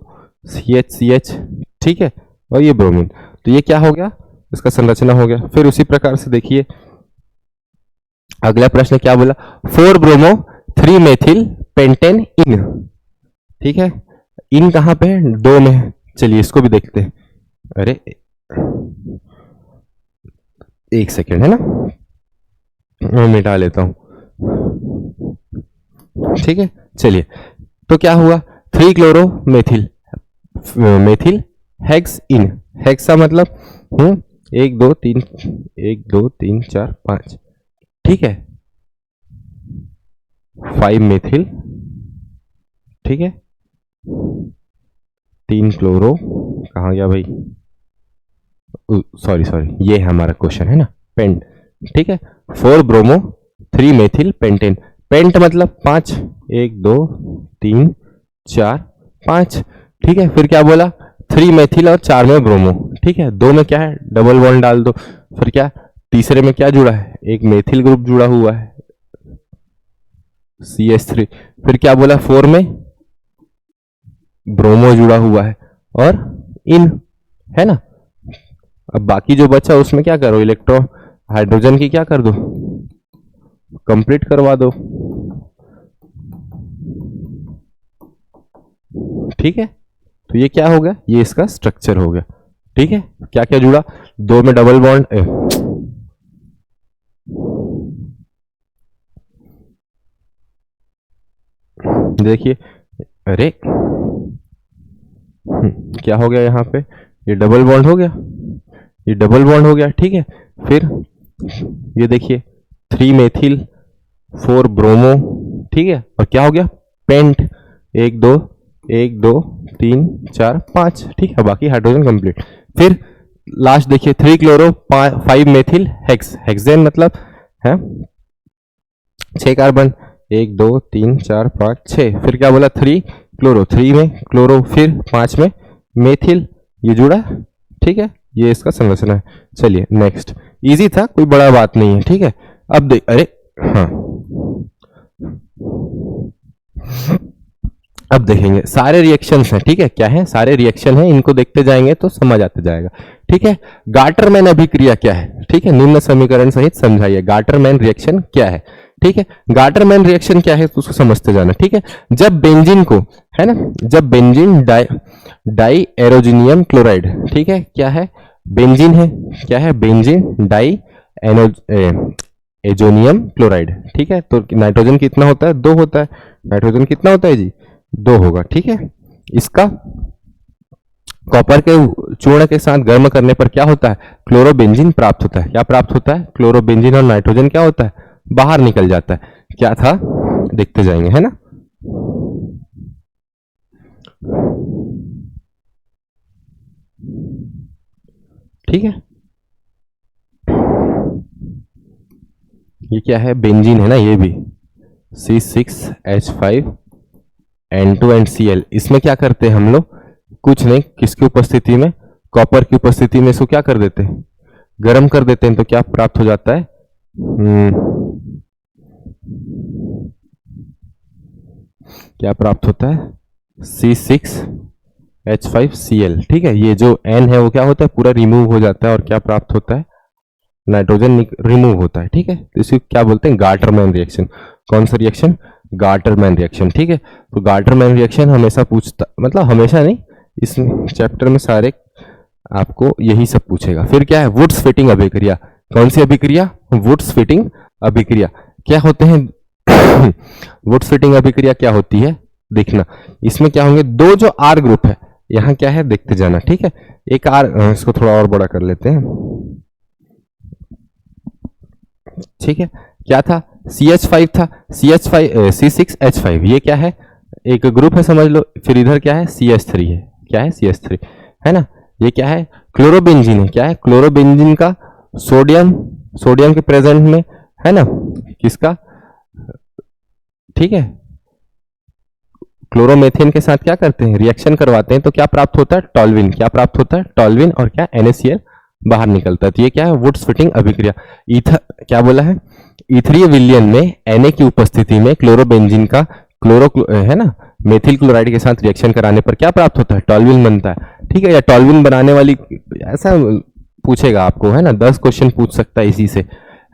CH। ठीक है, और ये ब्रोमीन, तो ये क्या हो गया? इसका संरचना हो गया। फिर उसी प्रकार से देखिए अगला प्रश्न क्या बोला, 4 ब्रोमो 3 मेथिल पेंटेन इन, ठीक है, इन कहां पे है, 2 में है। चलिए इसको भी देखते हैं। अरे एक सेकेंड है ना, मैं मिटा लेता हूं, ठीक है। चलिए तो क्या हुआ, 3 क्लोरो मेथिल, मेथिल हेक्स इन, हेक्स का मतलब 1 2 3 1 2 3 4 5, ठीक है, 5 मेथिल, ठीक है, 3 क्लोरो, कहाँ गया भाई, सॉरी सॉरी, ये है हमारा क्वेश्चन है ना, पेंट, ठीक है, 4 ब्रोमो 3 मेथिल पेंटेन, पेंट मतलब 5, 1 2 3 4 5, ठीक है। फिर क्या बोला, 3 मेथिल और 4 में ब्रोमो, ठीक है, 2 में क्या है, डबल बॉन्ड डाल दो। फिर क्या, तीसरे में क्या जुड़ा है, एक मेथिल ग्रुप जुड़ा हुआ है, CH3। फिर क्या बोला, 4 में ब्रोमो जुड़ा हुआ है और इन, है ना। अब बाकी जो बचा उसमें क्या करो, इलेक्ट्रो हाइड्रोजन की क्या कर दो, कंप्लीट करवा दो, ठीक है। तो ये क्या हो गया, ये इसका स्ट्रक्चर हो गया, ठीक है। क्या क्या जुड़ा, 2 में डबल बॉन्ड, देखिए, अरे क्या हो गया यहाँ पे, ये डबल बॉन्ड हो गया, ये डबल बॉन्ड हो गया, ठीक है। फिर ये देखिए 3 मेथिल 4 ब्रोमो, ठीक है, और क्या हो गया, पेंट 1 2 1 2 3 4 5, ठीक है, बाकी हाइड्रोजन कंप्लीट। फिर लास्ट देखिए 3 क्लोरो 5 मेथिल हेक्स, हेक्सेन मतलब है 6 कार्बन, 1 2 3 4 5 6। फिर क्या बोला, 3 क्लोरो, 3 में क्लोरो, फिर 5 में मेथिल, ये जुड़ा, ठीक है, ये इसका संरचना है। चलिए नेक्स्ट, इजी था, कोई बड़ा बात नहीं है, ठीक है। अब देख, अरे हाँ, अब देखेंगे सारे रिएक्शंस हैं, ठीक है, क्या है, सारे रिएक्शन हैं, इनको देखते जाएंगे तो समझ आते जाएगा, ठीक है। गाटरमैन अभिक्रिया क्या है, ठीक है, निम्न समीकरण सहित समझाइए गाटरमैन रिएक्शन क्या है, ठीक है। गाटरमैन रिएक्शन क्या है तो उसको समझते जाना, ठीक है। जब बेंजीन को, है ना, जब बेंजीन डाई एरोजिनियम क्लोराइड, ठीक है, क्या है, बेंजीन है, क्या है, बेंजीन डाई एजोनियम क्लोराइड, ठीक है। तो नाइट्रोजन कितना होता है, 2 होता है, नाइट्रोजन कितना होता है जी, 2 होगा, ठीक है। इसका कॉपर के चूर्ण के साथ गर्म करने पर क्या होता है, क्लोरोबेंजीन प्राप्त होता है, क्या प्राप्त होता है, क्लोरोबेंजीन, और नाइट्रोजन क्या होता है, बाहर निकल जाता है। क्या था, देखते जाएंगे, है ना। ठीक है, ये क्या है, बेंजीन है ना, ये भी C6H5N2 इसमें क्या करते हैं हम लोग, कुछ नहीं, किसकी उपस्थिति में, कॉपर की उपस्थिति में इसको क्या कर देते हैं, गर्म कर देते हैं, तो क्या प्राप्त हो जाता है, क्या प्राप्त होता है, C6H5Cl, ठीक है। ये जो N है वो क्या होता है, पूरा रिमूव हो जाता है, और क्या प्राप्त होता है, नाइट्रोजन रिमूव होता है, ठीक है। तो इसे क्या बोलते हैं, गाटरमैन रिएक्शन। कौन सा रिएक्शन, गाटरमैन रिएक्शन, ठीक है। तो गाटरमैन रिएक्शन हमेशा पूछता, मतलब हमेशा नहीं, इस चैप्टर में सारे आपको यही सब पूछेगा। फिर क्या है, वुड्स फिटिंग अभिक्रिया, कौन सी अभिक्रिया, वुड्स फिटिंग अभिक्रिया, क्या होते हैं वुड्स फिटिंग अभिक्रिया क्या होती है, देखना, इसमें क्या होंगे, 2 जो आर ग्रुप है, यहाँ क्या है देखते जाना, ठीक है। एक आर, इसको थोड़ा और बड़ा कर लेते हैं, ठीक है। क्या था, CH5 था, C6H5, ये क्या है, एक ग्रुप है समझ लो। फिर इधर क्या है, CH3 है, क्या है, CH3, है ना। ये क्या है, क्लोरोबेंजीन है, क्या है, क्लोरोबेंजीन का सोडियम के प्रेजेंट में, है ना, किसका, ठीक है, क्लोरोमेथेन के साथ क्या करते हैं, रिएक्शन करवाते हैं, तो क्या प्राप्त होता है, टॉल्विन, क्या प्राप्त होता है, टॉल्विन, और क्या, NaCl बाहर निकलता है। तो ये क्या है, वुड्स फिटिंग अभिक्रिया। क्या बोला है, ईथरीय विलयन में Na की उपस्थिति में क्लोरोबेंजीन का है ना, मेथिल क्लोराइड के साथ रिएक्शन कराने पर क्या प्राप्त होता है, टॉल्विन बनता है, ठीक है। या टॉल्विन बनाने वाली, ऐसा पूछेगा आपको, है ना, 10 क्वेश्चन पूछ सकता है इसी से,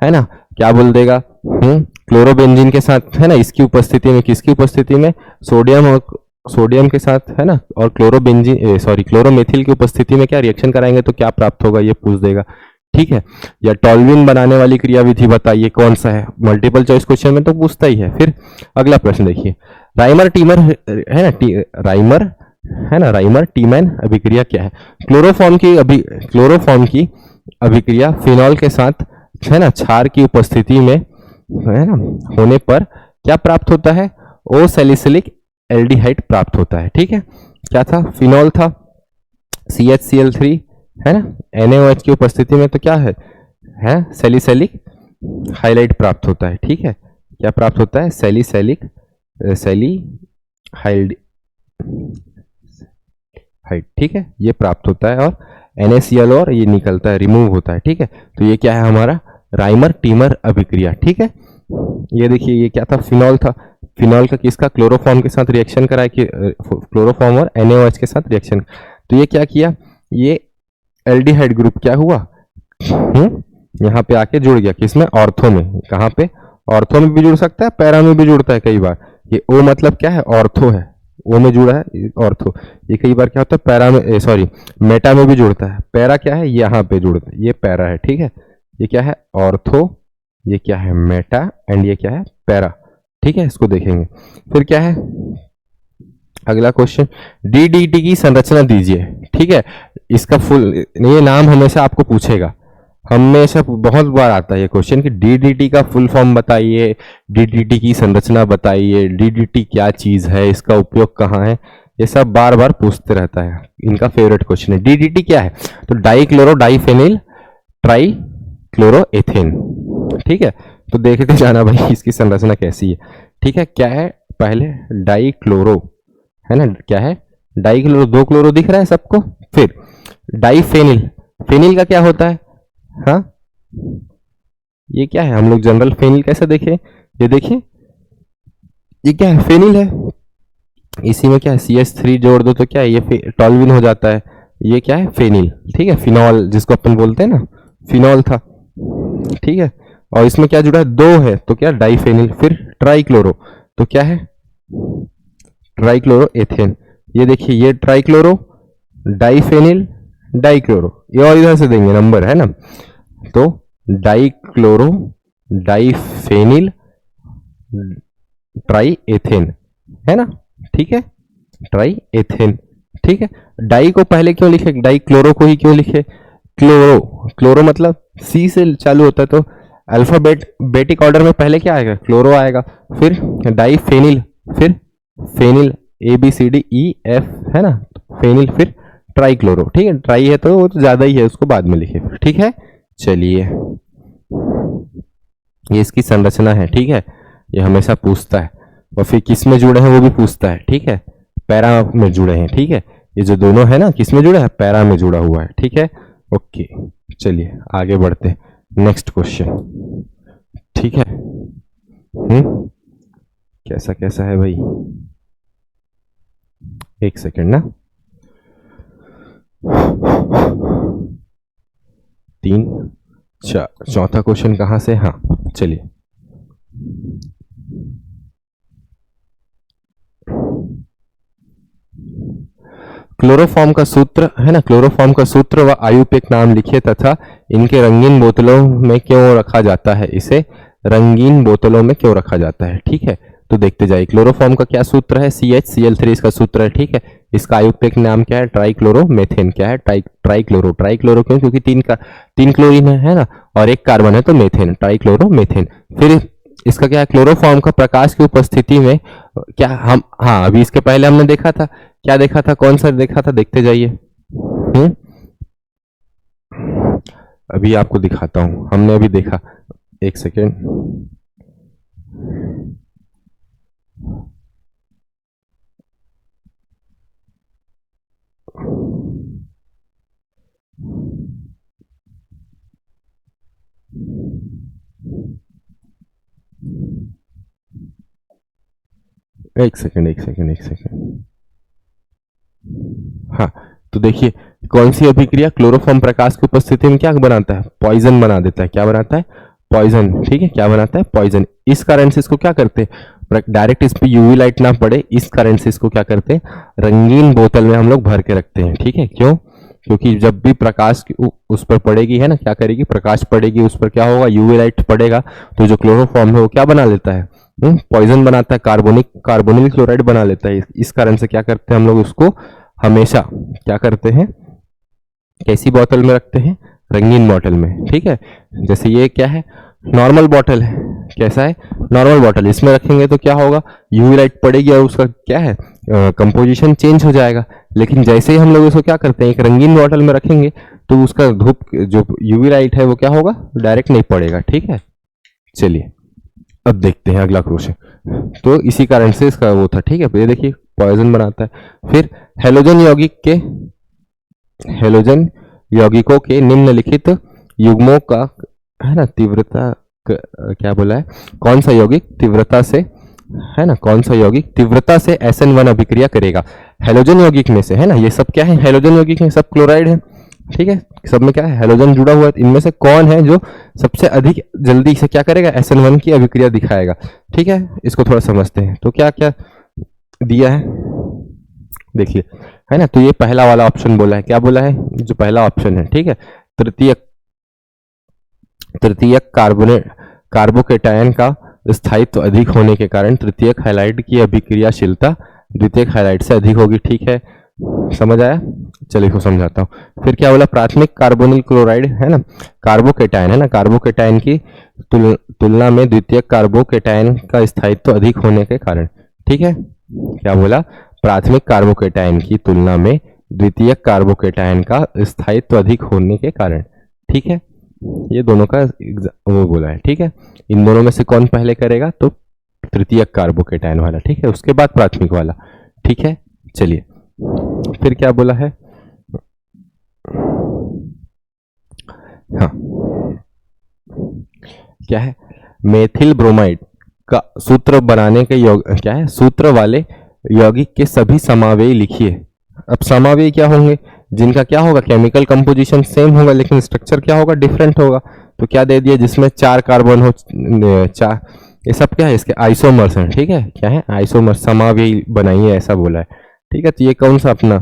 है ना। क्या बोल देगा, क्लोरोबेंजीन के साथ है ना, इसकी उपस्थिति में, किसकी उपस्थिति में, सोडियम और सोडियम के साथ है ना, और क्लोरोबेंजीन सॉरी क्लोरोमेथिल की उपस्थिति में क्या रिएक्शन कराएंगे तो क्या प्राप्त होगा, ये पूछ देगा। ठीक है, या टॉल्विन बनाने वाली क्रियाविधि बताइए कौन सा है, मल्टीपल चॉइस क्वेश्चन में तो पूछता ही है। फिर अगला प्रश्न देखिए, राइमर टीमर है ना, राइमर है ना, राइमर टीमैन अभिक्रिया क्या है? क्लोरोफॉर्म की अभिक्रिया फिनॉल के साथ है ना, क्षार की उपस्थिति में है ना होने पर क्या प्राप्त होता है? ओ सैलिसिलिक एल्डिहाइड प्राप्त होता है। ठीक है, क्या था? फिनॉल था, CHCl3 है ना, NaOH की उपस्थिति में तो क्या है सैलिसिलिक हाइलाइड प्राप्त होता है। ठीक है, क्या प्राप्त होता है? Salicylic hide. ठीक है, ये प्राप्त होता है, और NaCl और ये निकलता है, रिमूव होता है। ठीक है, तो ये क्या है हमारा? राइमर टीमर अभिक्रिया। ठीक है, ये देखिए, ये क्या था? फिनॉल था, फिनॉल का किसका? क्लोरोफॉर्म के साथ रिएक्शन कराया कि क्लोरोफॉर्म और NaOH के साथ रिएक्शन, तो ये क्या किया? ये एल्डिहाइड ग्रुप क्या हुआ? यहाँ पे आके जुड़ गया, किसमें? ऑर्थो में। कहाँ पे? ऑर्थो में भी जुड़ सकता है, पैरा में भी जुड़ता है कई बार। ये O मतलब क्या है? ऑर्थो है, O में जुड़ा है ऑर्थो। ये कई बार क्या होता है? पैरा में सॉरी मेटा में भी जुड़ता है। पैरा क्या है? यहाँ पे जुड़ता है, ये पैरा है। ठीक है, ये क्या है? ऑर्थो, ये क्या है? मेटा, एंड ये क्या है? पैरा। ठीक है, इसको देखेंगे। फिर क्या है अगला क्वेश्चन? DDT की संरचना दीजिए। ठीक है, इसका फुल, ये नाम हमेशा आपको पूछेगा, हमेशा बहुत बार आता है ये क्वेश्चन कि DDT का फुल फॉर्म बताइए, DDT की संरचना बताइए, DDT क्या चीज है, इसका उपयोग कहाँ है, ये सब बार बार पूछते रहता है। इनका फेवरेट क्वेश्चन है। DDT क्या है? तो डाइक्लोरो डाइफेनिल ट्राई क्लोरोएथेन। ठीक है, तो देखते जाना भाई इसकी संरचना कैसी है। ठीक है, क्या है? पहले डाइक्लोरो है ना, क्या है? डाइक्लोरो, 2 क्लोरो दिख रहा है सबको। फिर डाइफेनिल, फेनिल का क्या होता है? हाँ, ये क्या है? हम लोग जनरल फेनिल कैसे देखें? ये देखिए, ये क्या है? फेनिल है। इसी में क्या है? CH3 जोड़ दो तो क्या है? ये टॉल्विन हो जाता है। ये क्या है? फेनिल। ठीक है, फिनॉल जिसको अपन बोलते हैं ना, फिनॉल था। ठीक है, और इसमें क्या जुड़ा है? 2 है, तो क्या? डाइफेनिल। फिर ट्राइक्लोरो, तो क्या है? Trichloro ethane. ये देखिए, ये ट्राइक्लोरो, डाइफेनिल, डाइक्लोरो, ये और इधर से देंगे नंबर है ना, तो डाइक्लोरो डाइफेनिल ट्राई एथेन है ना। ठीक है, ट्राई एथेन। ठीक है, डाई को पहले क्यों लिखे? डाई क्लोरो को ही क्यों लिखे? क्लोरो, क्लोरो मतलब C से चालू होता है, तो अल्फाबेटिक ऑर्डर में पहले क्या आएगा? क्लोरो आएगा। फिर डाइफेनिल, फिर फेनिल, ABCDEF है ना, फेनिल, फिर ट्राइक्लोरो। ठीक है, ट्राई है तो वो तो ज्यादा ही है, उसको बाद में लिखे। ठीक है, चलिए, ये इसकी संरचना है। ठीक है, ये हमेशा पूछता है, और फिर किस में जुड़े हैं वो भी पूछता है। ठीक है, पैरा में जुड़े हैं। ठीक है, ये जो दोनों है ना, किस में जुड़े हैं? पैरा में जुड़ा हुआ है। ठीक है, ओके, चलिए आगे बढ़ते हैं। Next question. ठीक है, कैसा कैसा है भाई? एक सेकेंड ना, 3 4, चौथा क्वेश्चन कहां से? हाँ, चलिए, क्लोरोफॉर्म का सूत्र है ना, क्लोरोफॉर्म का सूत्र व आयुपेक नाम लिखिए तथा इनके रंगीन बोतलों में क्यों रखा जाता है? इसे रंगीन बोतलों में क्यों रखा जाता है? ठीक है, तो देखते जाइए। क्लोरोफॉर्म का क्या सूत्र है? CHCl3 इसका सूत्र है। ठीक है, इसका आयुपेक नाम क्या है? ट्राइक्लोरोमेथेन। क्या है? ट्राइक्लोरो। ट्राइक्लोरो क्यों? क्योंकि 3 क्लोरीन है ना, और 1 कार्बन है, तो मेथेन, ट्राइक्लोरोमेथेन। फिर इसका क्या है? क्लोरोफॉर्म का प्रकाश की उपस्थिति में क्या हम, हाँ अभी इसके पहले हमने देखा था, क्या देखा था? कौन सा देखा था? देखते जाइए। अभी आपको दिखाता हूं, हमने अभी देखा, एक सेकेंड। एक सेकेंड। हाँ, तो देखिए, कौन सी अभिक्रिया क्लोरोफॉर्म प्रकाश की उपस्थिति में क्या बनाता है? पॉइजन बना देता है। क्या बनाता है? पॉइजन, ठीक है, क्या बनाता है, पॉइजन। इस कारण से इसको क्या करते हैं, डायरेक्ट इस पे यूवी लाइट ना पड़े, इस कारण से इसको क्या करते हैं, रंगीन बोतल में हम लोग भर के रखते हैं, ठीक है। क्यों, क्योंकि जब भी प्रकाश उस पर पड़ेगी, है ना, क्या करेगी, प्रकाश पड़ेगी उस पर, क्या होगा, यूवी लाइट पड़ेगा, तो जो क्लोरोफॉर्म है वो क्या बना लेता है, पॉइजन बनाता है, कार्बोनिल क्लोराइड बना लेता है। इस कारण से क्या करते हैं हम लोग उसको हमेशा क्या करते हैं, कैसी बोतल में रखते हैं, रंगीन बोतल में, ठीक है। जैसे ये क्या है, नॉर्मल बोतल है, कैसा है, नॉर्मल बोतल, इसमें रखेंगे तो क्या होगा, यूवी लाइट पड़ेगी और उसका क्या है, कंपोजिशन चेंज हो जाएगा। लेकिन जैसे ही हम लोग इसको क्या करते हैं, एक रंगीन बोतल में रखेंगे तो उसका धूप जो यूवी लाइट है वो क्या होगा, डायरेक्ट नहीं पड़ेगा, ठीक है। चलिए अब देखते हैं अगला क्वेश्चन। तो इसी कारण से इसका वो था, ठीक है। ये देखिए पॉइजन बनाता है। फिर हेलोजन यौगिकों के निम्नलिखित युग्मों का, है ना, तीव्रता क्या बोला है, कौन सा यौगिक तीव्रता से, है ना, कौन सा यौगिक तीव्रता से SN1 अभिक्रिया करेगा। हेलोजन यौगिक में से, है ना, ये सब क्या है, हेलोजन यौगिक है, सब क्लोराइड है, ठीक है, सब में क्या है, हेलोजन जुड़ा हुआ है। इनमें से कौन है जो सबसे अधिक जल्दी से क्या करेगा, SN1 की अभिक्रिया दिखाएगा, ठीक है। इसको थोड़ा समझते हैं। तो क्या क्या दिया है देखिए, है ना, तो ये पहला वाला ऑप्शन बोला है, क्या बोला है, जो पहला ऑप्शन है, ठीक है, तृतीयक कार्बोकेटायन का स्थायित्व अधिक होने के कारण तृतीयक हैलाइड की अभिक्रियाशीलता द्वितीयक हैलाइड से अधिक होगी, ठीक है, समझ आया। चलिए इसको समझाता हूँ। फिर क्या बोला, प्राथमिक कार्बोनिल क्लोराइड, है ना, कार्बोकेटायन, है ना, कार्बोकेटायन की तुलना में द्वितीयक कार्बोकेटायन का स्थायित्व अधिक होने के कारण, ठीक है, क्या बोला, प्राथमिक कार्बोकेटायन की तुलना में द्वितीयक कार्बोकेटायन का स्थायित्व अधिक होने के कारण, ठीक है। ये दोनों का वो बोला है, ठीक है। इन दोनों में से कौन पहले करेगा, तो तृतीयक कार्बोकेटायन वाला, ठीक है, उसके बाद प्राथमिक वाला, ठीक है। चलिए फिर क्या बोला है, हाँ, क्या है, मेथिल ब्रोमाइड का सूत्र बनाने के क्या है, सूत्र वाले यौगिक के सभी समावेय लिखिए। अब समावेय क्या होंगे, जिनका क्या होगा, केमिकल कंपोजिशन सेम होगा लेकिन स्ट्रक्चर क्या होगा, डिफरेंट होगा। तो क्या दे दिया, जिसमें 4 कार्बन हो, 4, ये सब क्या है, इसके आइसोमर्स हैं, ठीक है, क्या है, आइसोमर्स, समावेय बनाइए ऐसा बोला है, ठीक है। तो ये कौन सा अपना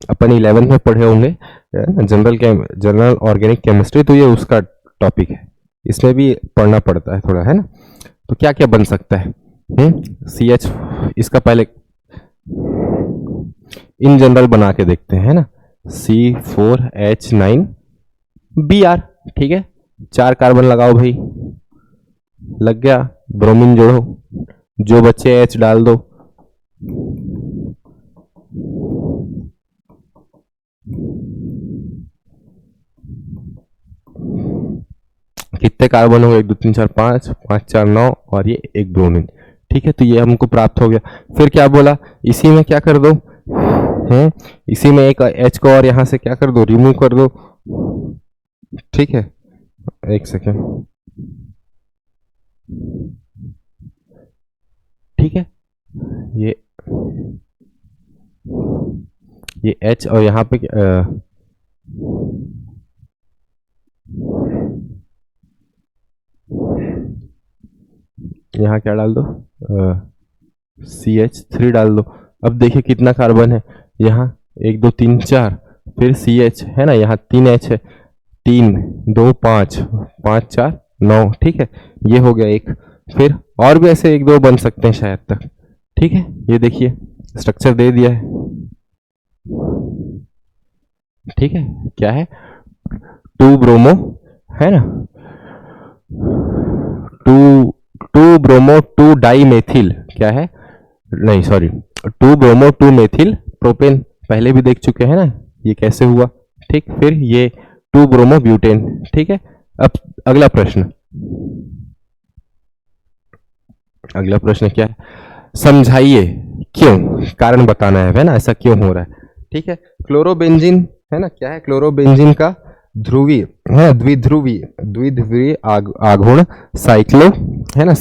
अपन 11th में पढ़े होंगे, जनरल ऑर्गेनिक केमिस्ट्री, तो ये उसका टॉपिक है, इसमें भी पढ़ना पड़ता है थोड़ा, है ना। तो क्या क्या बन सकता है, CH, इसका पहले इन जनरल बना के देखते हैं, है ना, C4H9Br, ठीक है, 4 कार्बन लगाओ भाई, लग गया, ब्रोमीन जोड़ो, जो बच्चे H डाल दो, कितने कार्बन हो गए, 1 2 3 4 5, 5 4 9 और ये एक ब्रोमीन, ठीक है। तो ये हमको प्राप्त हो गया। फिर क्या बोला, इसी में क्या कर दो, इसी में एक H को और यहां से क्या कर दो, रिमूव कर दो, ठीक है, एक सेकेंड, ठीक है, ये H और यहाँ पे यहाँ क्या डाल दो, CH3 डाल दो। अब देखिए कितना कार्बन है, यहाँ 1 2 3 4, फिर CH, है ना, यहाँ 3H है, 3 2 5 5 4 9, ठीक है, ये हो गया एक। फिर और भी ऐसे 1 2 बन सकते हैं शायद तक, ठीक है। ये देखिए स्ट्रक्चर दे दिया है, ठीक है, क्या है, 2 ब्रोमो, है ना, 2 ब्रोमो 2 डाई मेथिल, क्या है, नहीं सॉरी, 2 ब्रोमो 2 मेथिल प्रोपेन, पहले भी देख चुके हैं ना, ये कैसे हुआ, ठीक। फिर ये 2 ब्रोमो ब्यूटेन, ठीक है। अब अगला प्रश्न क्या है, समझाइए क्यों, कारण बताना है ना, ऐसा क्यों हो रहा है, ठीक है। क्लोरोबेंजीन, है ना, क्या है, क्लोरोबेंजीन का ध्रुवीय, है, द्विध्रुवीय आघूर्ण साइक्लो, है ना,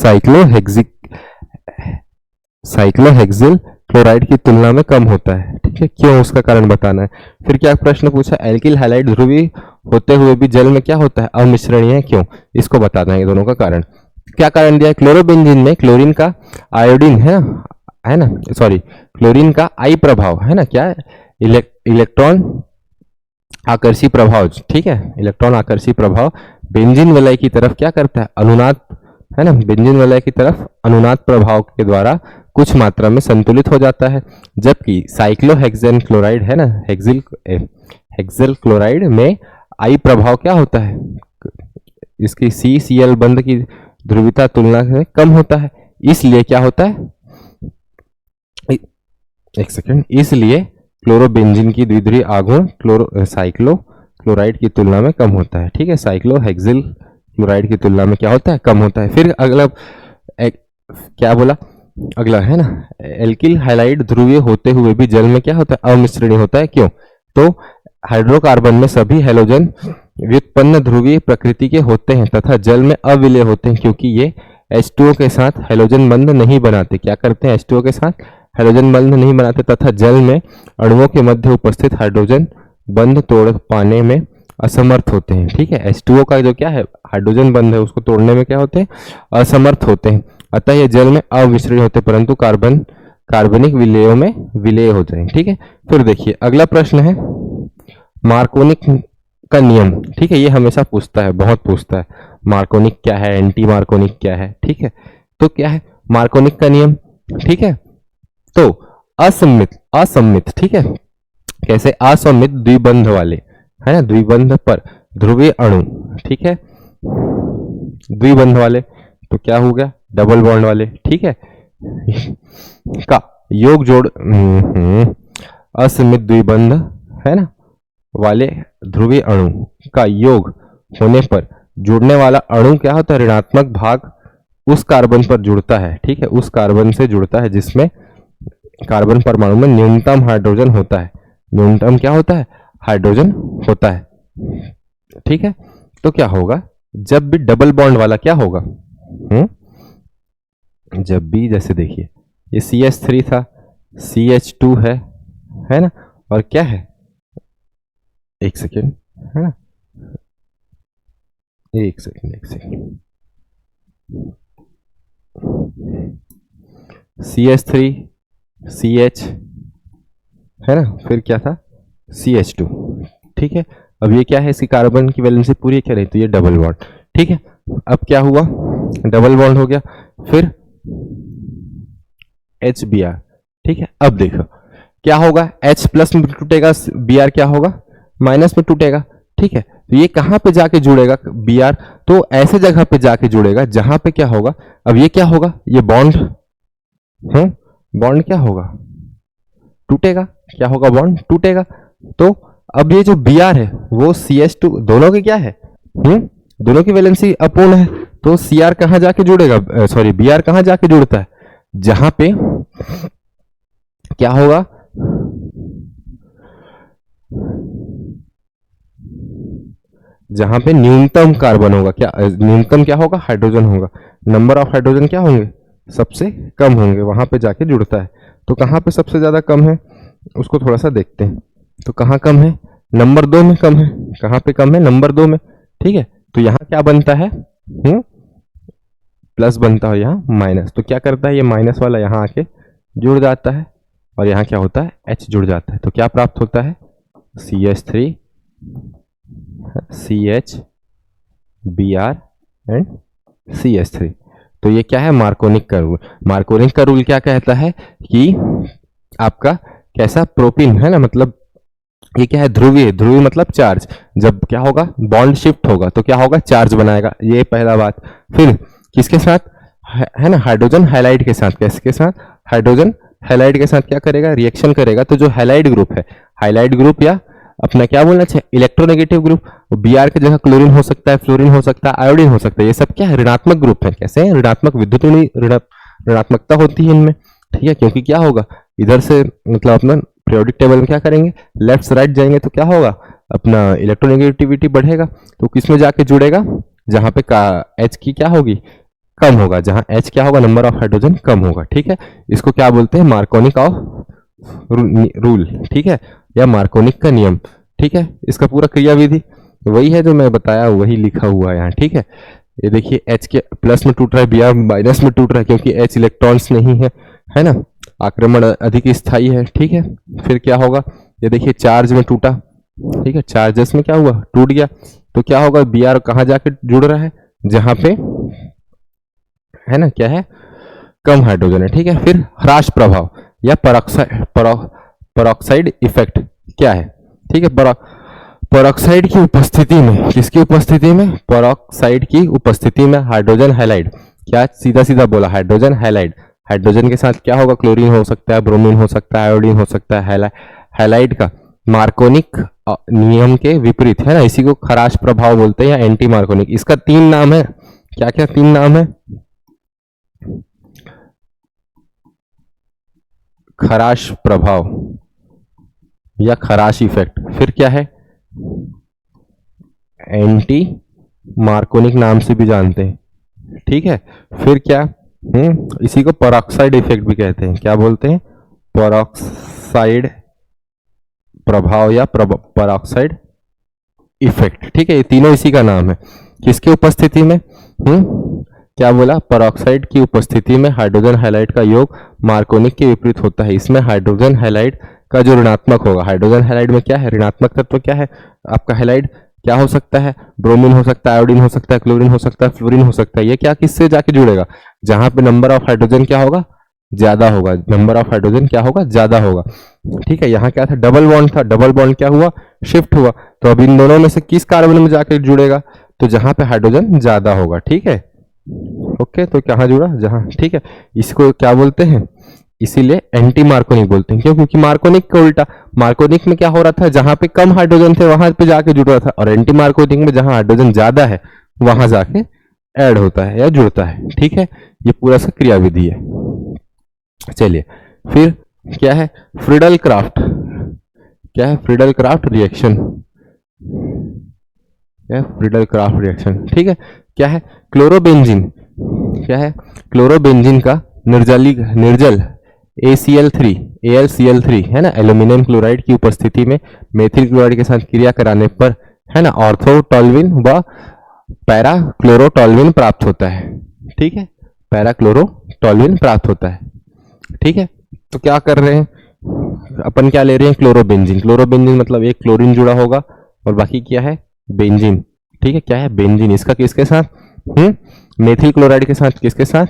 साइक्लोहेक्सिल क्लोराइड की तुलना में कम होता है, ठीक है, क्यों, उसका कारण बताना है। फिर क्या प्रश्न पूछा, एल्किल हैलाइड ध्रुवीय होते हुए भी जल में क्या होता है, अमिश्रणीय क्यों, इसको बताना है ये दोनों का कारण। क्या कारण दिया है, क्लोरोबेंजीन में क्लोरीन का आयोडीन है ना सॉरी क्लोरीन का आई प्रभाव है ना, क्या है, इलेक्ट्रॉन आकर्षी प्रभाव, ठीक है, इलेक्ट्रॉन आकर्षी प्रभाव बेंजीन वलय की तरफ क्या करता है, अनुनाद, है ना, बेंजीन वलय की तरफ अनुनाद प्रभाव के द्वारा कुछ मात्रा में संतुलित हो जाता है। जबकि साइक्लोहेक्सेन क्लोराइड है ना, हेक्सेल क्लोराइड में आई प्रभाव क्या होता है, इसकी CCl बंध की ध्रुवीयता तुलना में कम होता है, इसलिए क्या होता है, एक सेकेंड, इसलिए क्लोरोबेंजीन की द्विध्रुवीय आघूर्ण साइक्लो क्लोराइड की तुलना में कम होता है, ठीक है, साइक्लोहेक्सिल क्लोराइड की तुलना में क्या होता है, कम होता है। फिर अगला क्या बोला, अगला है ना, एल्किल हाइलाइड ध्रुवीय होते हुए भी जल में क्या होता है, अमिश्रणीय होता है क्यों, तो हाइड्रोकार्बन में सभी हेलोजन व्युत्पन्न ध्रुवीय प्रकृति के होते हैं तथा जल में अविलय होते हैं क्योंकि ये H2O के साथ हेलोजन बंध नहीं बनाते, क्या करते हैं, H2O के साथ हाइड्रोजन बंध नहीं बनाते तथा जल में अणुओं के मध्य उपस्थित हाइड्रोजन बंध तोड़ पाने में असमर्थ होते हैं, ठीक है, H2O का जो क्या है हाइड्रोजन बंध है उसको तोड़ने में क्या होते हैं, असमर्थ होते हैं, अतः ये जल में अविश्रित होते परंतु कार्बनिक विलयों में विलय होते हैं, ठीक है। फिर देखिए अगला प्रश्न है मार्कोनिक का नियम, ठीक है, ये हमेशा पूछता है, बहुत पूछता है, मार्कोनिक क्या है, एंटी मार्कोनिक क्या है, ठीक है, तो क्या है मार्कोनिक का नियम, ठीक है, तो असम्मित, ठीक है, कैसे, असम्मित द्विबंध वाले, है ना, द्विबंध पर ध्रुवीय अणु, ठीक है, द्विबंध वाले तो क्या हो गया, डबल बॉन्ड वाले, ठीक है, का योग जोड़ असम्मित द्विबंध है ना वाले ध्रुवीय अणु का योग होने पर जुड़ने वाला अणु क्या होता है, ऋणात्मक भाग उस कार्बन पर जुड़ता है, ठीक है, उस कार्बन से जुड़ता है जिसमें कार्बन परमाणु में न्यूनतम हाइड्रोजन होता है, न्यूनतम क्या होता है, हाइड्रोजन होता है, ठीक है। तो क्या होगा, जब भी डबल बॉन्ड वाला क्या होगा, जब भी जैसे देखिए ये CH3 था, CH2 है ना, और क्या है, एक सेकेंड, है ना, एक सेकेंड, CH3 CH है ना, फिर क्या था CH2, ठीक है, अब ये क्या है, इसकी कार्बन की वैलेंसी पूरी क्या रही, तो ये डबल बॉन्ड, ठीक है, अब क्या हुआ, डबल बॉन्ड हो गया, फिर HBr, ठीक है, अब देखो क्या होगा, H प्लस में टूटेगा, Br क्या होगा, माइनस में टूटेगा, ठीक है, तो ये कहां पे जाके जुड़ेगा Br, तो ऐसे जगह पे जाके जुड़ेगा जहां पे क्या होगा, अब ये क्या होगा, ये बॉन्ड बॉन्ड क्या होगा, टूटेगा, क्या होगा, बॉन्ड टूटेगा, तो अब ये जो Br है वो CH2 दोनों के क्या है, दोनों की वैलेंसी अपूर्ण है, तो Cr कहां जाके जुड़ेगा, सॉरी Br कहां जाके जुड़ता है, जहां पे क्या होगा, जहां पे न्यूनतम कार्बन होगा, क्या न्यूनतम क्या होगा, हाइड्रोजन होगा, नंबर ऑफ हाइड्रोजन क्या होंगे, सबसे कम होंगे, वहां पे जाके जुड़ता है, तो कहां पे सबसे ज्यादा कम है उसको थोड़ा सा देखते हैं, तो कहां कम है, नंबर 2 में कम है, कहां पे कम है, नंबर 2 में, ठीक है, तो यहां क्या बनता है, प्लस बनता है, यहाँ माइनस, तो क्या करता है ये माइनस वाला यहाँ आके जुड़ जाता है और यहाँ क्या होता है, H जुड़ जाता है, तो क्या प्राप्त होता है, CH3 CH Br and CH3, तो ये क्या है, मार्कोनिक का रूल। मार्कोनिक का रूल क्या कहता है कि आपका कैसा प्रोपीन है ना, मतलब ये क्या है, ध्रुवीय, ध्रुवीय मतलब चार्ज, जब क्या होगा बॉन्ड शिफ्ट होगा तो क्या होगा, चार्ज बनाएगा, ये पहला बात। फिर किसके साथ है ना, हाइड्रोजन हाइलाइड के साथ, किसके साथ, हाइड्रोजन हाइलाइड के साथ क्या करेगा, रिएक्शन करेगा, तो जो हाइलाइड ग्रुप है, हाइलाइड ग्रुप या अपना क्या बोलना चाहिए, इलेक्ट्रोनेगेटिव ग्रुप, Br की जगह क्लोरीन हो सकता है, फ्लोरीन हो सकता है, आयोडीन हो सकता है, ये सब क्या है, ऋणात्मक ग्रुप है, कैसे है, ऋणात्मक विद्युत ऋणात्मकता होती है इनमें, ठीक है, क्योंकि क्या होगा इधर से मतलब अपना पीरियोडिक टेबल में क्या करेंगे, लेफ्ट से राइट जाएंगे तो क्या होगा, अपना इलेक्ट्रोनेगेटिविटी बढ़ेगा, तो किस में जाके जुड़ेगा, जहां पे H की क्या होगी, कम होगा, जहां H क्या होगा, नंबर ऑफ हाइड्रोजन कम होगा, ठीक है, इसको क्या बोलते हैं, मार्कोनिक ऑफ रूल, ठीक है, या मार्कोनिक का नियम, ठीक है, इसका पूरा क्रियाविधि वही है जो मैं बताया, वही लिखा हुआ है यहाँ, ठीक है। ये देखिए H के प्लस में टूट रहा है, Br माइनस में टूट रहा है, क्योंकि H इलेक्ट्रॉन्स नहीं है ना, आक्रमण अधिक स्थायी है, ठीक है। फिर क्या होगा, ये देखिए चार्ज में टूटा, ठीक है, चार्जेस में क्या हुआ, टूट गया, तो क्या होगा, Br कहाँ जाके जुड़ रहा है, जहां पे है ना, क्या है, कम हाइड्रोजन है, ठीक है। फिर ह्रास प्रभाव या परऑक्साइड इफेक्ट क्या है, ठीक है। परऑक्साइड की उपस्थिति में, किसकी उपस्थिति में, परऑक्साइड की उपस्थिति में हाइड्रोजन हैलाइड, क्या सीधा सीधा बोला, हाइड्रोजन हैलाइड, हाइड्रोजन के साथ क्या होगा, क्लोरीन हो सकता है, ब्रोमीन हो सकता है, आयोडीन हो सकता है, हैलाइड का मार्कोनिक नियम के विपरीत, है ना, इसी को खराश प्रभाव बोलते हैं या एंटी मार्कोनिक। इसका 3 नाम है, क्या क्या 3 नाम है, खराश प्रभाव या खराश इफेक्ट, फिर क्या है, एंटी मार्कोनिक नाम से भी जानते हैं, ठीक है। फिर क्या, इसी को परऑक्साइड इफेक्ट भी कहते हैं, क्या बोलते हैं, परऑक्साइड प्रभाव या परऑक्साइड इफेक्ट, ठीक है। ये तीनों इसी का नाम है, किसकी उपस्थिति में, क्या बोला, परऑक्साइड की उपस्थिति में हाइड्रोजन हैलाइड का योग मार्कोनिक के विपरीत होता है। इसमें हाइड्रोजन हैलाइड का जो ऋणात्मक होगा, हाइड्रोजन हैलाइड में क्या है, ऋणात्मक तत्व क्या है आपका, हैलाइड क्या हो सकता है, ब्रोमीन हो सकता है, आयोडीन हो सकता है, क्लोरीन हो सकता है, फ्लोरीन हो सकता है। ये क्या किससे जाके जुड़ेगा, जहां पे नंबर ऑफ हाइड्रोजन क्या होगा, ज्यादा होगा, नंबर ऑफ हाइड्रोजन क्या होगा, ज्यादा होगा, ठीक है। यहाँ क्या था, डबल बॉन्ड था, डबल बॉन्ड क्या हुआ, शिफ्ट हुआ, तो अब इन दोनों में से किस कार्बन में जाकर जुड़ेगा, तो जहां पे हाइड्रोजन ज्यादा होगा, ठीक है। ओके, तो कहाँ जुड़ा, जहां, ठीक है। इसको क्या बोलते हैं, इसीलिए एंटी मार्कोनिक बोलते हैं, क्यों, क्योंकि मार्कोनिक का उल्टा, मार्कोनिक में क्या हो रहा था, जहां पे कम हाइड्रोजन थे वहां पे जाके जुड़ रहा था, और एंटी मार्कोनिक में जहां हाइड्रोजन ज्यादा है वहां जाके ऐड होता है या जुड़ता है, ठीक है। ये पूरा सा क्रियाविधि है। चलिए फिर क्या है, फ्रीडल क्राफ्ट, क्या है, Friedel craft reaction, Friedel craft reaction, ठीक है। क्या है, क्लोरोबेंजीन, क्या है, क्लोरोबेंजीन का निर्जल ACl3 AlCl3 है ना, एल्यूमिनियम क्लोराइड की उपस्थिति में मेथिल क्लोराइड के साथ क्रिया कराने पर, है ना, ऑर्थोटॉल्विन व पैरा क्लोरोटॉल्विन प्राप्त होता है, ठीक है, पैरा क्लोरोटॉल्विन प्राप्त होता है, ठीक है। तो क्या कर रहे हैं अपन, क्या ले रहे हैं, क्लोरोबेंजीन, क्लोरोबेंजीन मतलब एक क्लोरीन जुड़ा होगा और बाकी क्या है, बेंजीन, ठीक है, क्या है, बेंजीन, इसका किसके साथ, मेथिल क्लोराइड के साथ, किसके साथ,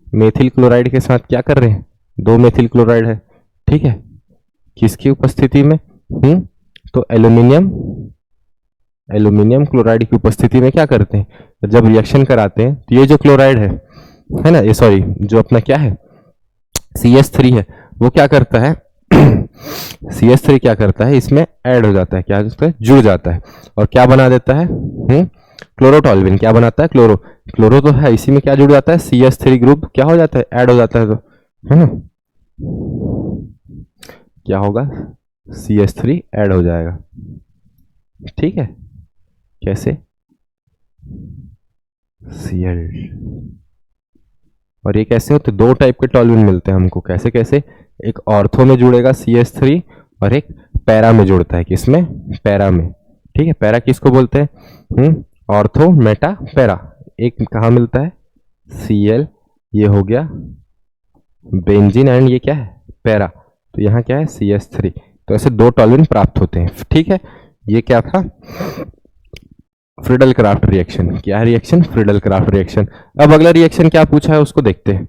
मेथिल क्लोराइड के साथ क्या कर रहे हैं, 2 मेथिल क्लोराइड है, ठीक है, किसकी उपस्थिति में, तो एल्यूमिनियम क्लोराइड की उपस्थिति में क्या करते हैं, जब रिएक्शन कराते हैं तो ये जो क्लोराइड है ना, ये सॉरी जो अपना क्या है CH3 है, वो क्या करता है CH3 क्या करता है, इसमें ऐड हो जाता है, क्या होता है, जुड़ जाता है, और क्या बना देता है, क्लोरोटॉल्विन, क्या बनाता है, क्लोरो तो है, इसी में क्या जुड़ जाता है, CH3 ग्रुप क्या हो जाता है, ऐड हो जाता है, तो है ना, क्या होगा, CH3 ऐड हो जाएगा, ठीक है, कैसे, Cl, और ये कैसे होते, 2 टाइप के टॉल्विन मिलते हैं हमको, कैसे कैसे, एक ऑर्थो में जुड़ेगा CH3 और एक पैरा में जुड़ता है, किसमें, पैरा में, ठीक है। पैरा किसको बोलते हैं, ऑर्थो मेटा पैरा, एक कहाँ मिलता है, Cl, ये हो गया बेंजीन, एंड ये क्या है, पैरा, तो यहाँ क्या है, CH3, तो ऐसे 2 टॉल्विन प्राप्त होते हैं, ठीक है। ये क्या था, फ्रीडल क्राफ्ट रिएक्शन, क्या रिएक्शन, फ्रीडल क्राफ्ट रिएक्शन। अब अगला रिएक्शन क्या पूछा है उसको देखते हैं,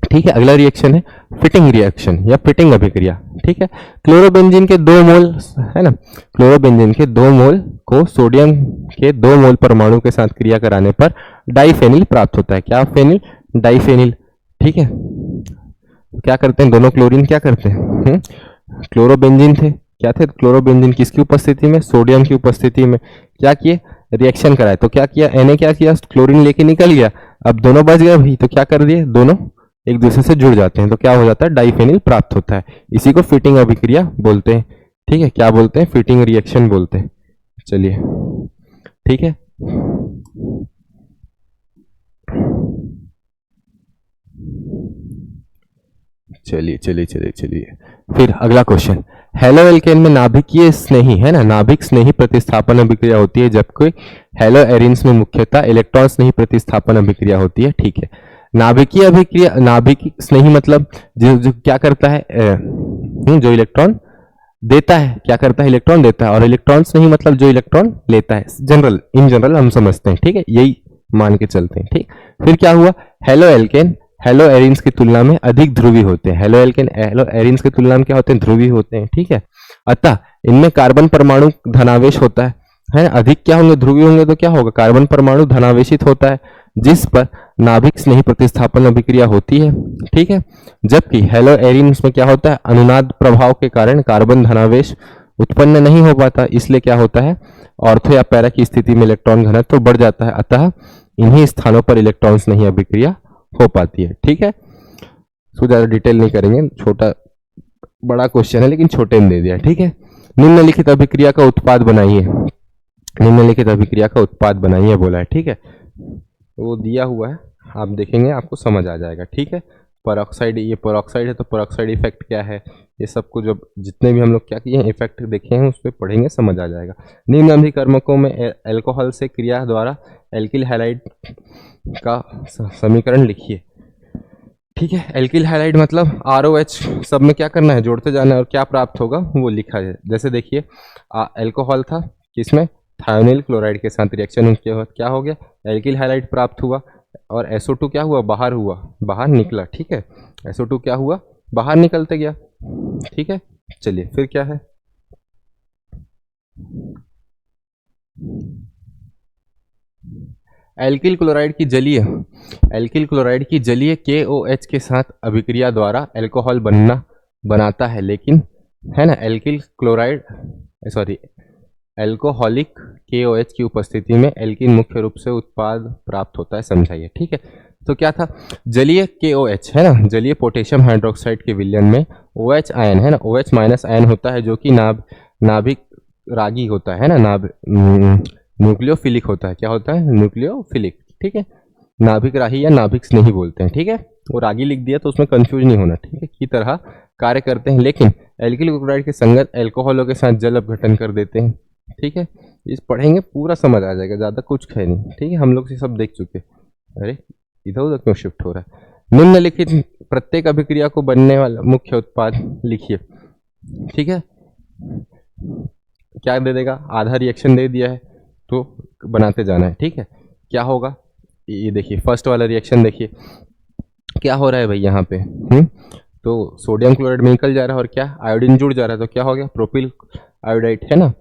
ठीक है। अगला रिएक्शन है फिटिंग रिएक्शन या फिटिंग अभिक्रिया, ठीक है। क्लोरोबेंजीन के 2 मोल, है ना, क्लोरोबेंजीन के 2 मोल को सोडियम के 2 मोल परमाणु के साथ क्रिया कराने पर डाइफेनिल प्राप्त होता है, क्या फेनिल, डाइफेनिल, ठीक है। क्या करते हैं दोनों क्लोरीन, क्या करते हैं, क्लोरोबेंजीन थे, क्या थे, क्लोरोबेंजीन किसकी उपस्थिति में, सोडियम की उपस्थिति में क्या किए, रिएक्शन कराए, तो क्या किया, Na क्या किया, क्लोरीन लेके निकल गया, अब दोनों बच गए भाई, तो क्या कर दिए, दोनों एक दूसरे से जुड़ जाते हैं, तो क्या हो जाता है, डाइफेनिल प्राप्त होता है, इसी को फिटिंग अभिक्रिया बोलते हैं, ठीक है, क्या बोलते हैं, फिटिंग रिएक्शन बोलते हैं। चलिए ठीक है, चलिए चलिए चलिए चलिए, फिर अगला क्वेश्चन। हेलो एल्केन में नाभिकीय स्नेही है ना, नाभिक स्नेही प्रतिस्थापन अभिक्रिया होती है, जबकि हेलो एरिन्स में मुख्यतः इलेक्ट्रॉन स्नेही प्रतिस्थापन अभिक्रिया होती है। ठीक है, नाभिकीय अभिक्रिया, नाभिक स्नेही मतलब जो जो क्या करता है, जो इलेक्ट्रॉन देता है, क्या करता है, इलेक्ट्रॉन देता है, और इलेक्ट्रॉन स्नेही मतलब जो इलेक्ट्रॉन लेता है, जनरल, इन जनरल हम समझते हैं। ठीक है, यही मान के चलते हैं। ठीक, फिर क्या हुआ, हेलो एल्केन हेलो एरिन्स की तुलना में अधिक ध्रुवी होते हैं। हेलो एल्केन हेलो एरिन्स की तुलना में क्या होते हैं, ध्रुवी होते हैं। ठीक है, अतः इनमें कार्बन परमाणु धनावेश होता है, अधिक क्या होंगे, ध्रुवी होंगे तो क्या होगा, कार्बन परमाणु धनावेशित होता है, जिस पर नाभिक स्नेही प्रतिस्थापन अभिक्रिया होती है। ठीक है, जबकि हेलो एरिन्स में क्या होता है, अनुनाद प्रभाव के कारण कार्बन धनावेश उत्पन्न नहीं हो पाता, इसलिए क्या होता है, ऑर्थो या पैरा की स्थिति में इलेक्ट्रॉन घनत्व बढ़ जाता है, अतः इन्हीं स्थानों पर इलेक्ट्रॉन स्नेही अभिक्रिया हो पाती है। ठीक है, इसको ज्यादा डिटेल नहीं करेंगे, छोटा बड़ा क्वेश्चन है लेकिन छोटे में दे दिया। ठीक है, निम्नलिखित अभिक्रिया का उत्पाद बनाइए, निम्नलिखित अभिक्रिया का उत्पाद बनाइए बोला है। ठीक है, वो दिया हुआ है, आप देखेंगे आपको समझ आ जाएगा। ठीक है, पेरोक्साइड, ये पेरोक्साइड है तो पेरोक्साइड इफेक्ट क्या है, ये सबको जब जितने भी हम लोग क्या किए हैं इफेक्ट देखे हैं उस पर पढ़ेंगे, समझ आ जाएगा। निम्न अभिकर्मकों में एल्कोहल से क्रिया द्वारा एल्किल हैलाइड का समीकरण लिखिए। ठीक है, एल्किल हैलाइड मतलब ROH, सब में क्या करना है, जोड़ते जाना है, और क्या प्राप्त होगा वो लिखा है। जैसे देखिए, एल्कोहल था किसमें, थायोनिल क्लोराइड के साथ रिएक्शन उसके बाद क्या हो गया, एल्किल हैलाइड प्राप्त हुआ, और SO2 क्या हुआ, बाहर हुआ, बाहर निकला। ठीक है, SO2 क्या हुआ, बाहर निकलते गया। ठीक है, चलिए फिर क्या है, एल्किल क्लोराइड की जलीय, एल्किल क्लोराइड की जलीय KOH के साथ अभिक्रिया द्वारा अल्कोहल बनाता है, लेकिन है ना, alkyl chloride sorry alcoholic KOH की उपस्थिति में एल्किन मुख्य रूप से उत्पाद प्राप्त होता है, समझाइए। ठीक है, तो क्या था, जलीय KOH है ना, जलीय पोटेशियम हाइड्रोक्साइड के विलयन में OH आयन है ना, OH माइनस आयन होता है, जो कि नाभिक रागी होता है ना, न्यूक्लियोफिलिक होता है, क्या होता है, न्यूक्लियोफिलिक। ठीक है, नाभिक राही या नाभिक स्नेही बोलते हैं। ठीक है, वो रागी लिख दिया तो उसमें कंफ्यूज नहीं होना। ठीक है, की तरह कार्य करते हैं, लेकिन एल्किल क्लोराइड के संगत एल्कोहलों के साथ जल अपघटन कर देते हैं। ठीक है, इस पढ़ेंगे पूरा समझ आ जाएगा, ज्यादा कुछ है नहीं। ठीक है, हम लोग ये सब देख चुके। अरे इधर उधर क्यों शिफ्ट हो रहा है। निम्नलिखित प्रत्येक अभिक्रिया को बनने वाला मुख्य उत्पाद लिखिए। ठीक है, क्या दे देगा, आधा रिएक्शन दे दिया है तो बनाते जाना है। ठीक है, क्या होगा, ये देखिए फर्स्ट वाला रिएक्शन देखिए क्या हो रहा है भाई यहाँ पे, तो सोडियम क्लोराइड में निकल जा रहा है और क्या, आयोडीन जुड़ जा रहा है, तो क्या हो गया, प्रोपिल आयोडाइड है ना,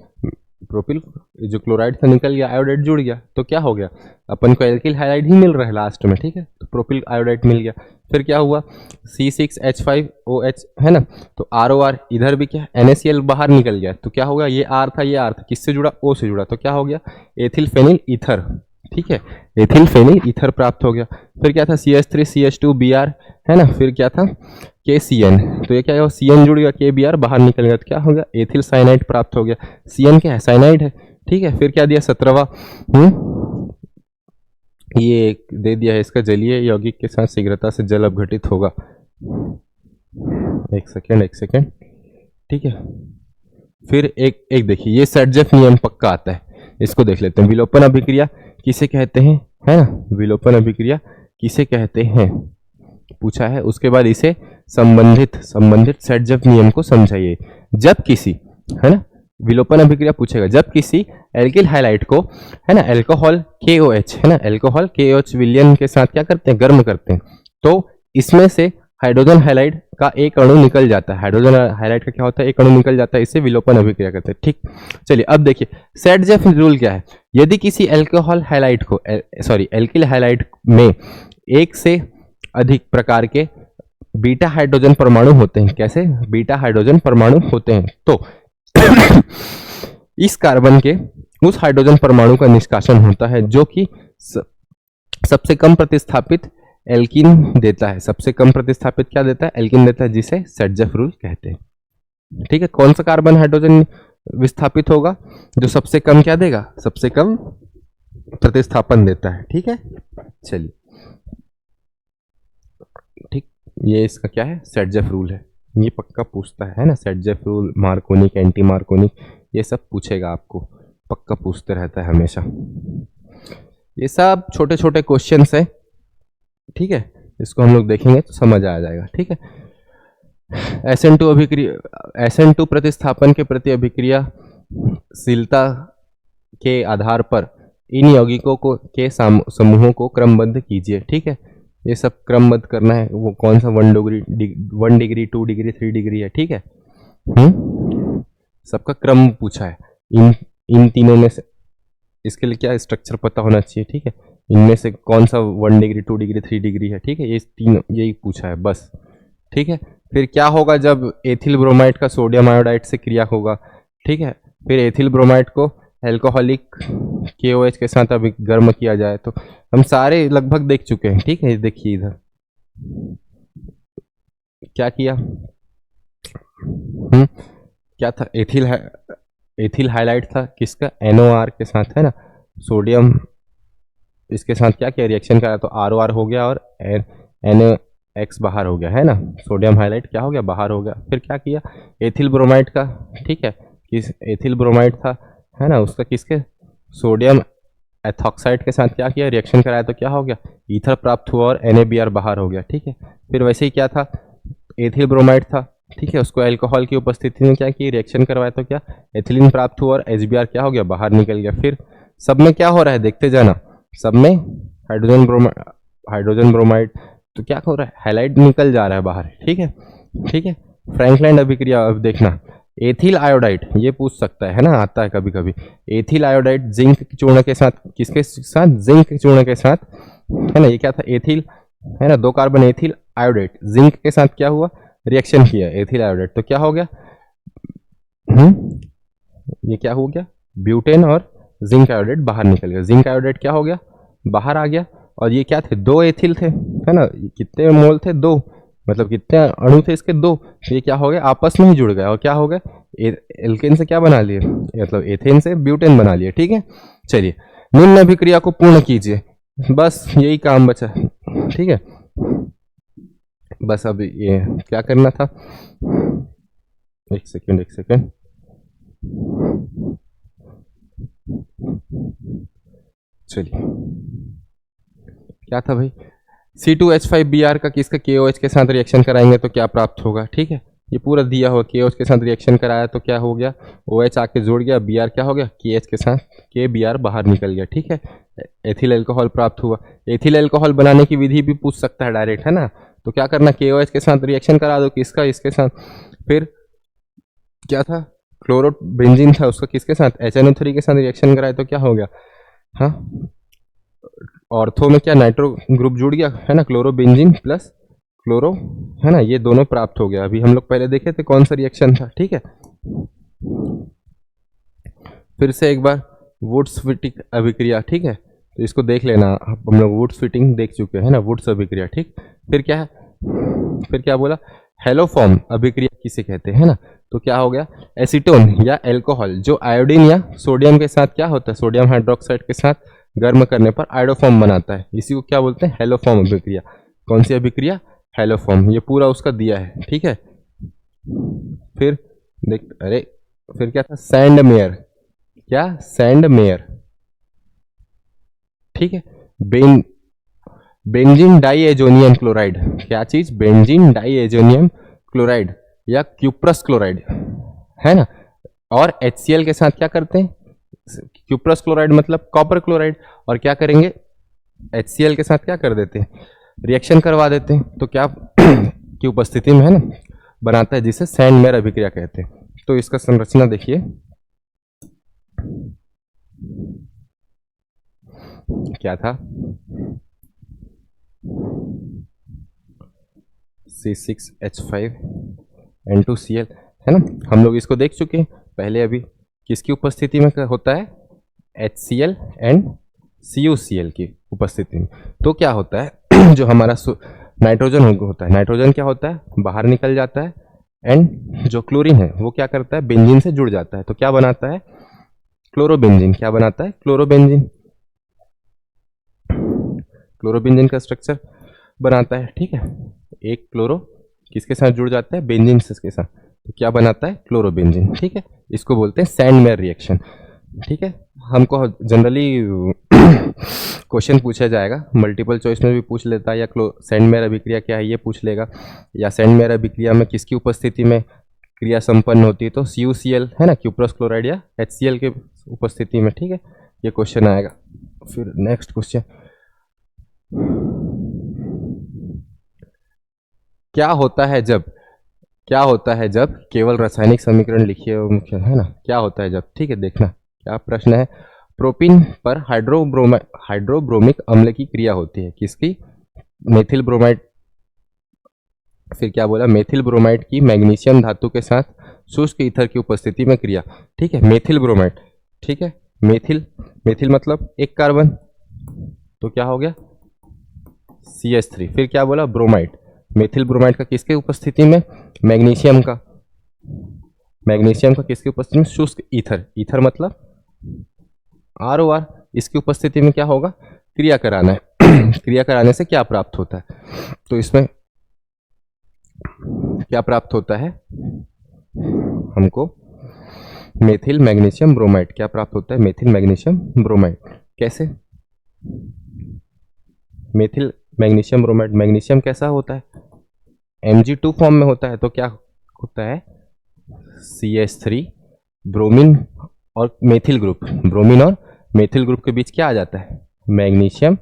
प्रोपिल जो क्लोराइड था निकल गया, आयोडाइड जुड़ गया, तो क्या हो गया, अपन को एल्किल हाइलाइड ही मिल रहा है लास्ट में। ठीक है, तो प्रोपिल आयोडाइड मिल गया। फिर क्या हुआ, C6H5OH है ना, तो ROR इधर भी क्या, NaCl बाहर निकल गया, तो क्या होगा, ये R था, ये R था, किससे जुड़ा, O से जुड़ा, तो क्या हो गया, एथिल फेनिल ईथर। ठीक है, एथिल फेनिल ईथर प्राप्त हो गया। फिर क्या था, CH3CH2Br है ना, फिर क्या था, KCN, तो ये क्या है, CN जुड़ गया, KBr बाहर निकल गया, तो क्या हो गया, एथिल साइनाइड प्राप्त हो गया। CN क्या है, साइनाइड है। ठीक है, फिर क्या दिया, 17वां ये दे दिया है, इसका जलीय यौगिक के साथ शीघ्रता से जल अपघटित होगा। एक सेकेंड। ठीक है, फिर एक देखिए, ये सर्जेफ नियम पक्का आता है, इसको देख लेते हैं। विलोपन अभिक्रिया किसे कहते हैं, है ना, विलोपन अभिक्रिया किसे कहते हैं पूछा है। उसके बाद इसे संबंधित सर्जेफ नियम को समझाइए। जब किसी, है ना, विलोपन अभिक्रिया पूछेगा, जब किसी एल्किल हाइलाइड को, है ना, अल्कोहल KOH है ना, अल्कोहल KOH विलयन के साथ क्या करते हैं, गर्म करते हैं, तो इसमें से हाइड्रोजन हाइलाइड का एक अणु निकल जाता है। हाइड्रोजन हाइलाइड का क्या होता है, एक अणु निकल जाता है, इससे विलोपन अभिक्रिया करते हैं। ठीक, चलिए अब देखिए सेटजेफ रूल क्या है। यदि किसी एल्कोहल हाइलाइड को एल्किल हाइलाइड में एक से अधिक प्रकार के बीटा हाइड्रोजन परमाणु होते हैं, कैसे, बीटा हाइड्रोजन परमाणु होते हैं, तो इस कार्बन के उस हाइड्रोजन परमाणु का निष्कासन होता है जो कि सबसे कम प्रतिस्थापित एल्कीन देता है। सबसे कम प्रतिस्थापित क्या देता है, एल्कीन देता है, जिसे सेटजेफ रूल कहते हैं। ठीक है, कौन सा कार्बन हाइड्रोजन विस्थापित होगा, जो सबसे कम क्या देगा, सबसे कम प्रतिस्थापन देता है। ठीक है, चलिए ठीक, ये इसका क्या है, सेटजेफ रूल है, ये पक्का पूछता है ना, सेटजेफ रूल, मार्कोनिक, एंटी मार्कोनिक, ये सब पूछेगा आपको, पक्का पूछते रहता है हमेशा। ये सब छोटे छोटे क्वेश्चंस है, ठीक है, इसको हम लोग देखेंगे तो समझ आ जाएगा, ठीक है। SN2 अभिक्रिया, SN2 प्रतिस्थापन के प्रति अभिक्रियाशीलता के आधार पर इन यौगिकों को के समूहों को क्रमबद्ध कीजिए, ठीक है। ये सब क्रमबद्ध करना है, वो कौन सा 1 डिग्री 2 डिग्री 3 डिग्री है, ठीक है। सबका क्रम पूछा है, इन तीनों में से, इसके लिए क्या स्ट्रक्चर पता होना चाहिए, ठीक है। इनमें से कौन सा 1 डिग्री 2 डिग्री 3 डिग्री है, ठीक है, ये तीनों यही पूछा है बस, ठीक है। फिर क्या होगा जब एथिल ब्रोमाइड का सोडियम आयोडाइड से क्रिया होगा, ठीक है। फिर एथिल ब्रोमाइड को अल्कोहलिक KOH के साथ अभी गर्म किया जाए, तो हम सारे लगभग देख चुके हैं, ठीक है। देखिए इधर क्या किया, क्या था, एथिल हाइलाइट था किसका, NOR के साथ, है ना, सोडियम इसके साथ क्या किया, रिएक्शन करा, तो ROR हो गया और NOX बाहर हो गया, है ना, सोडियम हाइलाइट क्या हो गया, बाहर हो गया। फिर क्या किया, एथिल ब्रोमाइड का, ठीक है, किस एथिल ब्रोमाइड था, है ना, उसका किसके, सोडियम एथॉक्साइड के साथ क्या किया, रिएक्शन कराया, तो क्या हो गया, ईथर प्राप्त हुआ और NaBr बाहर हो गया, ठीक है। फिर वैसे ही क्या था, एथिल ब्रोमाइड था, ठीक है, उसको अल्कोहल की उपस्थिति में क्या किया, रिएक्शन करवाया, तो क्या एथिलीन प्राप्त हुआ और HBr क्या हो गया, बाहर निकल गया। फिर सब में क्या हो रहा है देखते जाना, सब में हाइड्रोजन ब्रोमाइड, तो क्या हो रहा है, हाइलाइट निकल जा रहा है बाहर, ठीक है, ठीक है। फ्रैंकलैंड अभिक्रिया, अब देखना, एथिल आयोडाइड, ये पूछ सकता है ना, आता है कभी कभी, एथिल आयोडाइड जिंक चूर्ण के साथ, किसके साथ, जिंक चूर्ण के साथ, है ना, ये क्या था, एथिल, है ना, 2 कार्बन एथिल आयोडाइड जिंक के साथ क्या हुआ, रिएक्शन किया एथिल आयोडाइड, तो क्या हो गया, ये क्या हो गया, ब्यूटेन और जिंक आयोडाइड बाहर निकल गया, जिंक आयोडाइड क्या हो गया, बाहर आ गया। और ये क्या थे, 2 एथिल थे, है ना, कितने मोल थे, 2, मतलब कितने अणु थे इसके, 2, तो ये क्या हो गया, आपस में ही जुड़ गए और क्या हो गए, एल्केन से क्या बना लिए, मतलब एथेन से ब्यूटेन बना लिए, ठीक है। चलिए, निम्न अभिक्रिया को पूर्ण कीजिए, बस यही काम बचा, ठीक है। बस अब ये क्या करना था, एक सेकेंड, चलिए क्या था भाई, C2H5Br का किसका KOH के साथ रिएक्शन कराएंगे तो क्या प्राप्त होगा, ठीक है। ये पूरा दिया हुआ, KOH के साथ रिएक्शन कराया तो क्या हो गया, OH आके जुड़ गया, Br क्या हो गया, KH के साथ KBr बाहर निकल गया, ठीक है। एथिल अल्कोहल प्राप्त हुआ। एथिल अल्कोहल बनाने की विधि भी पूछ सकता है डायरेक्ट, है ना, तो क्या करना, KOH के साथ रिएक्शन करा दो, किसका, इसके साथ। फिर क्या था, क्लोरोबेंजीन था, उसका किसके साथ, HNO3 के साथ रिएक्शन कराए तो क्या हो गया, हाँ, ऑर्थो में क्या नाइट्रो ग्रुप जुड़ गया, है ना, क्लोरोबेंजीन प्लस क्लोरो, है ना, ये दोनों प्राप्त हो गया। अभी हम लोग पहले देखे थे कौन सा रिएक्शन था, ठीक है। फिर से एक बार वुड्स फिटिंग अभिक्रिया, ठीक है, तो इसको देख लेना, हम लोग वुड्स फिटिंग देख चुके हैं ना, वुड्स अभिक्रिया, ठीक। फिर क्या है, फिर क्या बोला, हेलोफॉर्म अभिक्रिया किसे कहते हैं ना, तो क्या हो गया, एसीटोन या अल्कोहल जो आयोडीन या सोडियम के साथ क्या होता है, सोडियम हाइड्रोक्साइड के साथ गर्म करने पर आयोडोफॉर्म बनाता है, इसी को क्या बोलते हैं, हेलोफॉर्म अभिक्रिया। कौन सी अभिक्रिया, हेलोफॉर्म, ये पूरा उसका दिया है, ठीक है। फिर देख, अरे फिर क्या था, सैंड मेयर, क्या, सैंड मेयर, ठीक है। बेंजीन डाईएजोनियम क्लोराइड, क्या चीज, बेंजीन डाईएजोनियम क्लोराइड या क्यूप्रस क्लोराइड, है ना, और HCl के साथ क्या करते हैं, क्यूप्रस क्लोराइड मतलब कॉपर क्लोराइड, और क्या करेंगे, HCl के साथ क्या कर देते हैं, रिएक्शन करवा देते हैं, तो क्या की उपस्थिति में, है ना, बनाता है, जिसे सैंड मेयर अभिक्रिया कहते हैं। तो इसका संरचना देखिए, क्या था, C6H5N2Cl, है ना, हम लोग इसको देख चुके हैं पहले। अभी किसकी उपस्थिति में होता है, HCl एंड CuCl की उपस्थिति में। तो क्या होता है जो हमारा नाइट्रोजन होता है, नाइट्रोजन क्या होता है, बाहर निकल जाता है, एंड जो क्लोरीन है वो क्या करता है, बेंजीन से जुड़ जाता है, तो क्या बनाता है, क्लोरोबेंजीन, क्या बनाता है, क्लोरोबेंजीन, क्लोरोबेंजीन का स्ट्रक्चर बनाता है, ठीक है। एक क्लोरो किसके साथ जुड़ जाता है, बेंजीन के साथ, तो क्या बनाता है, क्लोरोबेंजीन। ठीक है, इसको बोलते हैं सैंडमेयर रिएक्शन। ठीक है, हमको जनरली क्वेश्चन पूछा जाएगा, मल्टीपल चॉइस में भी पूछ लेता है, या सैंडमेयर अभिक्रिया क्या है ये पूछ लेगा, या सैंडमेयर अभिक्रिया में किसकी उपस्थिति में क्रिया संपन्न होती है, तो CuCl है ना, क्यूप्रस क्लोराइड या HCl के उपस्थिति में। ठीक है, ये क्वेश्चन आएगा। फिर नेक्स्ट क्वेश्चन, क्या होता है जब केवल रासायनिक समीकरण लिखिए है ना, क्या होता है जब। ठीक है, देखना क्या प्रश्न है। प्रोपीन पर हाइड्रोब्रोमिक अम्ल की क्रिया होती है, किसकी, मेथिल ब्रोमाइड। फिर क्या बोला, मेथिल ब्रोमाइड की मैग्नीशियम धातु के साथ शुष्क ईथर की उपस्थिति में क्रिया। ठीक है, मेथिल ब्रोमाइड। ठीक है, मेथिल मतलब एक कार्बन, तो क्या हो गया CH3। फिर क्या बोला, ब्रोमाइड, मेथिल ब्रोमाइड का किसके उपस्थिति में, मैग्नीशियम का किसकी उपस्थिति में, शुष्क ईथर मतलब ROR, इसकी उपस्थिति में क्या होगा, क्रिया कराना है। क्रिया कराने से क्या प्राप्त होता है, तो इसमें क्या प्राप्त होता है हमको, मेथिल मैग्नीशियम ब्रोमाइड। क्या प्राप्त होता है, मेथिल मैग्नीशियम ब्रोमाइड। कैसे, मेथिल मैग्नीशियम ब्रोमाइड, मैग्नीशियम कैसा होता है, Mg2 फॉर्म में होता है, तो क्या होता है, CH3, ब्रोमीन और मेथिल ग्रुप, ब्रोमीन और मेथिल ग्रुप के बीच क्या आ जाता है, मैग्नीशियम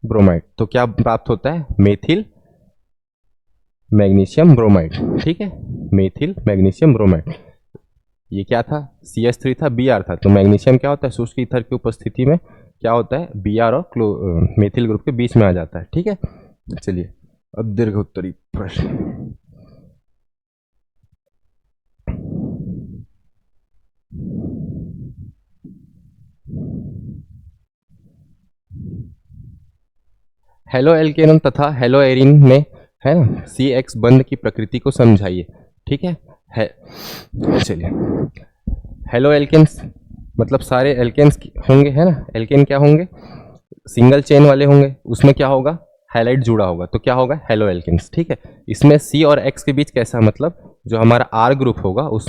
ब्रोमाइड। तो क्या प्राप्त होता है, मेथिल मैग्नीशियम ब्रोमाइड। ठीक है, मेथिल मैग्नीशियम ब्रोमाइड। ये क्या था, CH3 था, Br था, तो मैग्नीशियम क्या होता है, शुष्क ईथर की उपस्थिति में क्या होता है, Br और मेथिल ग्रुप के बीच में आ जाता है। ठीक है, चलिए अब दीर्घ उत्तरी प्रश्न। हेलो एल्केन तथा हेलो एरिन में है ना CX बंध की प्रकृति को समझाइए। ठीक है, चलिए, हेलो एल्केन्स मतलब सारे एल्केन्स होंगे है ना, एल्केन क्या होंगे, सिंगल चेन वाले होंगे, उसमें क्या होगा, हाइलाइट जुड़ा होगा, तो क्या होगा, हेलो एल्केन्स। ठीक है, इसमें C और X के बीच कैसा, मतलब जो हमारा R ग्रुप होगा उस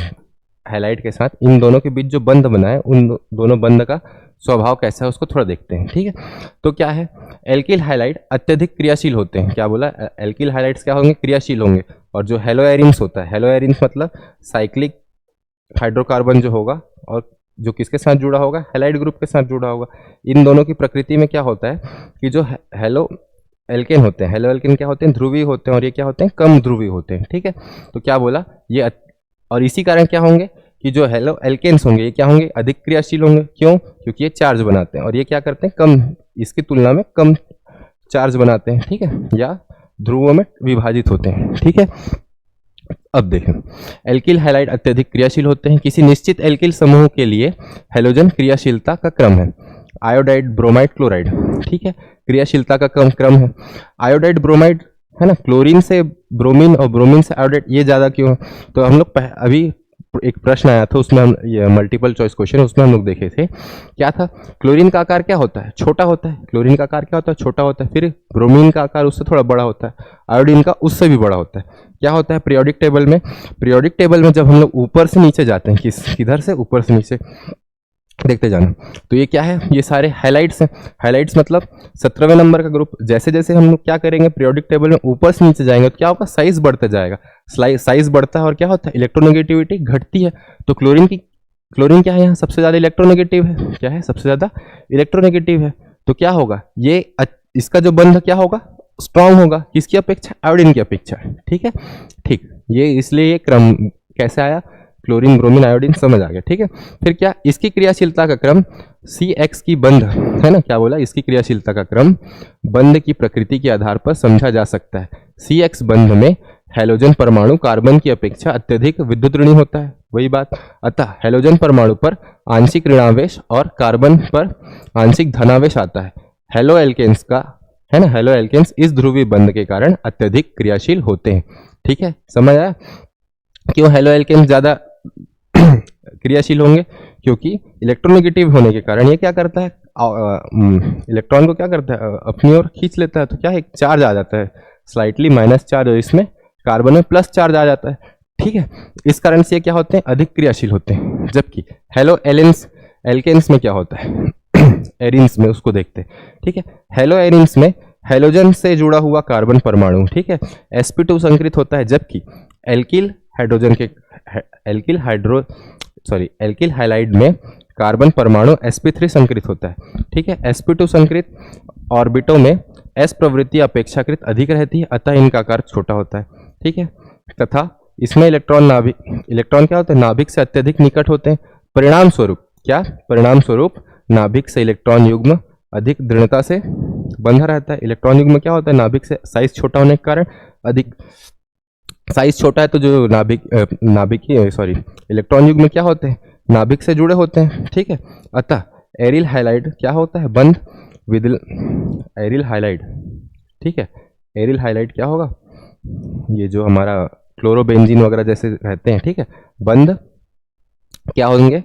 हाइलाइट के साथ इन दोनों के बीच जो बंध बना है, उन दोनों बंध का स्वभाव कैसा है उसको थोड़ा देखते हैं। ठीक है, तो क्या है, एल्किल हाइलाइट अत्यधिक क्रियाशील होते हैं। क्या बोला, एल्किल हाइलाइट्स क्या होंगे, क्रियाशील होंगे, और जो हेलो एरिन्स होता है, हेलो एरिन्स मतलब साइक्लिक हाइड्रोकार्बन जो होगा, और जो किसके साथ जुड़ा होगा, हैलाइड ग्रुप के साथ जुड़ा होगा। इन दोनों की प्रकृति में क्या होता है कि जो हेलो एल्केन होते हैं, हेलो एल्केन क्या होते हैं, ध्रुवीय होते हैं, और ये क्या होते हैं, कम ध्रुवीय होते हैं। ठीक है, तो क्या बोला ये, और इसी कारण क्या होंगे कि जो हेलो एल्केन्स होंगे ये क्या होंगे, अधिक क्रियाशील होंगे। क्यों, क्योंकि ये चार्ज बनाते हैं, और ये क्या करते हैं, कम, इसकी तुलना में कम चार्ज बनाते हैं। ठीक है, या ध्रुवों में विभाजित होते हैं। ठीक है, अब देखें, एल्किल हैलाइड अत्यधिक क्रियाशील होते हैं। किसी निश्चित एल्किल समूह के लिए हेलोजन क्रियाशीलता का क्रम है आयोडाइड, ब्रोमाइड, क्लोराइड। ठीक है, क्रियाशीलता का क्रम है आयोडाइड, ब्रोमाइड है ना, क्लोरीन से ब्रोमीन और ब्रोमीन से आयोडाइड, ये ज्यादा क्यों है, तो हम लोग अभी एक प्रश्न आया था उसमें, हम ये मल्टीपल चॉइस क्वेश्चन, उसमें हम लोग देखे थे क्या था, क्लोरीन का आकार क्या होता है, छोटा होता है, क्लोरीन का आकार क्या होता है, छोटा होता है, फिर ब्रोमीन का आकार उससे थोड़ा बड़ा होता है, आयोडीन का उससे भी बड़ा होता है। क्या होता है पीरियोडिक टेबल में जब हम लोग ऊपर से नीचे जाते हैं, किधर से, ऊपर से नीचे देखते जाना, तो ये क्या है, ये सारे हाइलाइट्स हैं। हाइलाइट्स मतलब 17वें नंबर का ग्रुप। जैसे जैसे हम लोग क्या करेंगे, पीरियोडिक टेबल में ऊपर से नीचे जाएंगे तो क्या होगा, साइज बढ़ता जाएगा, साइज बढ़ता है, और क्या होता है, इलेक्ट्रोनेगेटिविटी घटती है। तो क्लोरीन क्या है, यहाँ सबसे ज्यादा इलेक्ट्रोनेगेटिव है, क्या है, सबसे ज्यादा इलेक्ट्रोनेगेटिव है। तो क्या होगा, ये इसका जो बंध क्या होगा, स्ट्रांग होगा, किसकी अपेक्षा, आयोडीन की अपेक्षा। ठीक है, ठीक, ये इसलिए ये क्रम कैसे आया, क्लोरीन, ब्रोमीन, आयोडीन, समझ आ गया। ठीक है, फिर क्या, इसकी क्रियाशीलता का क्रम CX की बंध है ना, क्या बोला, इसकी क्रियाशीलता का क्रम बंध की प्रकृति के आधार पर समझा जा सकता है। CX बंध में हैलोजन परमाणु कार्बन की अपेक्षा अत्यधिक विद्युत ऋणी होता है, वही बात। अतः हैलोजन परमाणु पर आंशिक ऋणावेश और कार्बन पर आंशिक धनावेश आता है। हेलो एल्केन्स का है ना, हेलो एल्केन्स इस ध्रुवीय बंध के कारण अत्यधिक क्रियाशील होते हैं। ठीक है, समझ आया, क्यों हेलो एल्केन्स ज्यादा क्रियाशील होंगे, क्योंकि इलेक्ट्रोनेगेटिव होने के कारण ये क्या करता है, इलेक्ट्रॉन को क्या करता है, अपनी ओर खींच लेता है, तो क्या है, एक चार्ज आ जाता है स्लाइटली माइनस चार्ज और इसमें कार्बन में प्लस चार्ज आ जाता है। ठीक है, इस कारण से ये क्या होते हैं, अधिक क्रियाशील होते हैं। जबकि हेलो एलिन्स एल्केन्स में क्या होता है एरिन्स में, उसको देखते हैं। ठीक है, हेलो एरिन्स में हेलोजन से जुड़ा हुआ कार्बन परमाणु, ठीक है, sp2 संकृत होता है, जबकि एल्किल हाइड्रोजन के एल्किल हाइलाइड में कार्बन परमाणु sp3 संकृत होता है। ठीक है, sp2 संकृत ऑर्बिटों में s प्रवृत्ति अपेक्षाकृत अधिक रहती है, अतः इनका आकार छोटा होता है। ठीक है, तथा इसमें इलेक्ट्रॉन क्या होते हैं, नाभिक से अत्यधिक निकट होते हैं। परिणाम स्वरूप नाभिक से इलेक्ट्रॉन युग्म अधिक दृढ़ता से बंधा रहता है। इलेक्ट्रॉन युग्म क्या होता है, नाभिक से साइज छोटा होने के कारण अधिक, साइज छोटा है तो जो इलेक्ट्रॉन युग्म क्या होते हैं, नाभिक से जुड़े होते हैं। ठीक है, अतः एरिल हाइलाइड क्या होता है, बंध एरिल हाइलाइड। ठीक है, एरिल हाइलाइड क्या होगा, ये जो हमारा क्लोरोबेंजीन वगैरह जैसे रहते हैं, ठीक है, बंध क्या होंगे,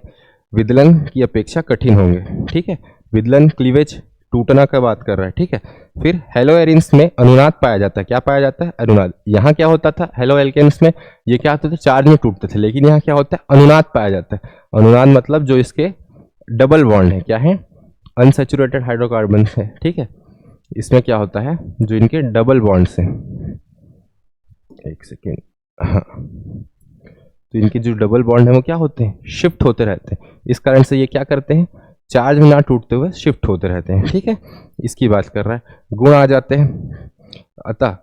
विदलन की अपेक्षा कठिन होंगे। ठीक है, विदलन क्लीवेज टूटना का बात कर रहा है। ठीक है, फिर हेलो एरिन्स में अनुनाद पाया जाता है। क्या पाया जाता है, अनुनाद। यहाँ क्या होता था, हेलो एल्केन्स में ये क्या होते थे, चार्ज में टूटते थे, लेकिन यहाँ क्या होता है, अनुनाद पाया जाता है। अनुनाद मतलब जो इसके डबल बॉन्ड है, क्या है, अनसैचुरेटेड हाइड्रोकार्बन है। ठीक है, इसमें क्या होता है, जो इनके डबल बॉन्ड्स हैं, एक सेकेंड, हाँ, तो इनके जो डबल बॉन्ड है वो क्या होते हैं, शिफ्ट होते रहते हैं। इस कारण से ये क्या करते हैं, चार्ज में ना टूटते हुए शिफ्ट होते रहते हैं। ठीक है, इसकी बात कर रहा है। गुण आ जाते हैं, अतः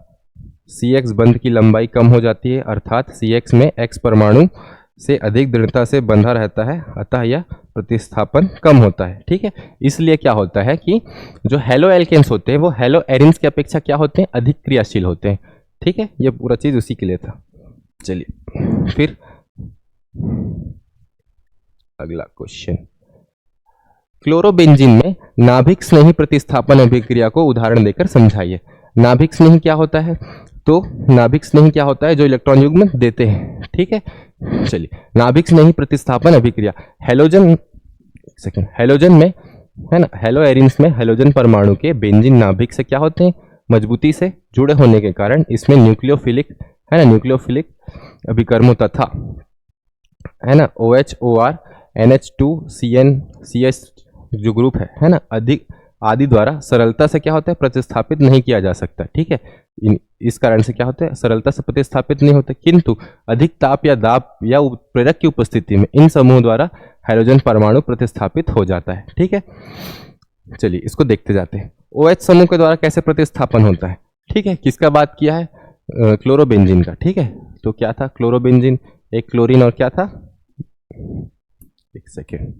CX बंध की लंबाई कम हो जाती है, अर्थात CX में X परमाणु से अधिक दृढ़ता से बंधा रहता है, अतः यह प्रतिस्थापन कम होता है। ठीक है, इसलिए क्या होता है कि जो हेलो एल्केन्स होते हैं वो हेलो एरिन्स की अपेक्षा क्या होते हैं, अधिक क्रियाशील होते हैं। ठीक है, ये पूरा चीज उसी के लिए था। चलिए फिर अगला क्वेश्चन, क्लोरोबेंजीन में नाभिक स्नेही प्रतिस्थापन अभिक्रिया को उदाहरण देकर समझाइए। नाभिक स्नेही क्या होता है, तो नाभिक स्नेही क्या होता है, जो इलेक्ट्रॉन युग्म देते हैं। ठीक है, चलिए, नाभिक स्नेही प्रतिस्थापन अभिक्रिया, हेलोजन में है ना, हेलो एरिन्स में हेलोजन परमाणु के बेंजीन नाभिक से क्या होते हैं, मजबूती से जुड़े होने के कारण इसमें न्यूक्लियोफिलिक है ना, न्यूक्लियोफिलिक अभिकर्मों तथा है ना OH-OR NH2CN CH जो ग्रुप है ना, अधिक आदि द्वारा सरलता से क्या होता है, प्रतिस्थापित नहीं किया जा सकता। ठीक है, इस कारण से क्या होता है, सरलता से प्रतिस्थापित नहीं होते, किंतु अधिक ताप या दाब या उत्प्रेरक की उपस्थिति में इन समूह द्वारा हाइड्रोजन परमाणु प्रतिस्थापित हो जाता है। ठीक है, चलिए इसको देखते जाते हैं। OH समूह के द्वारा कैसे प्रतिस्थापन होता है। ठीक है, किसका बात किया है, क्लोरोबेंजीन का। ठीक है, तो क्या था, क्लोरोबेंजीन, एक क्लोरीन और क्या था, एक सेकेंड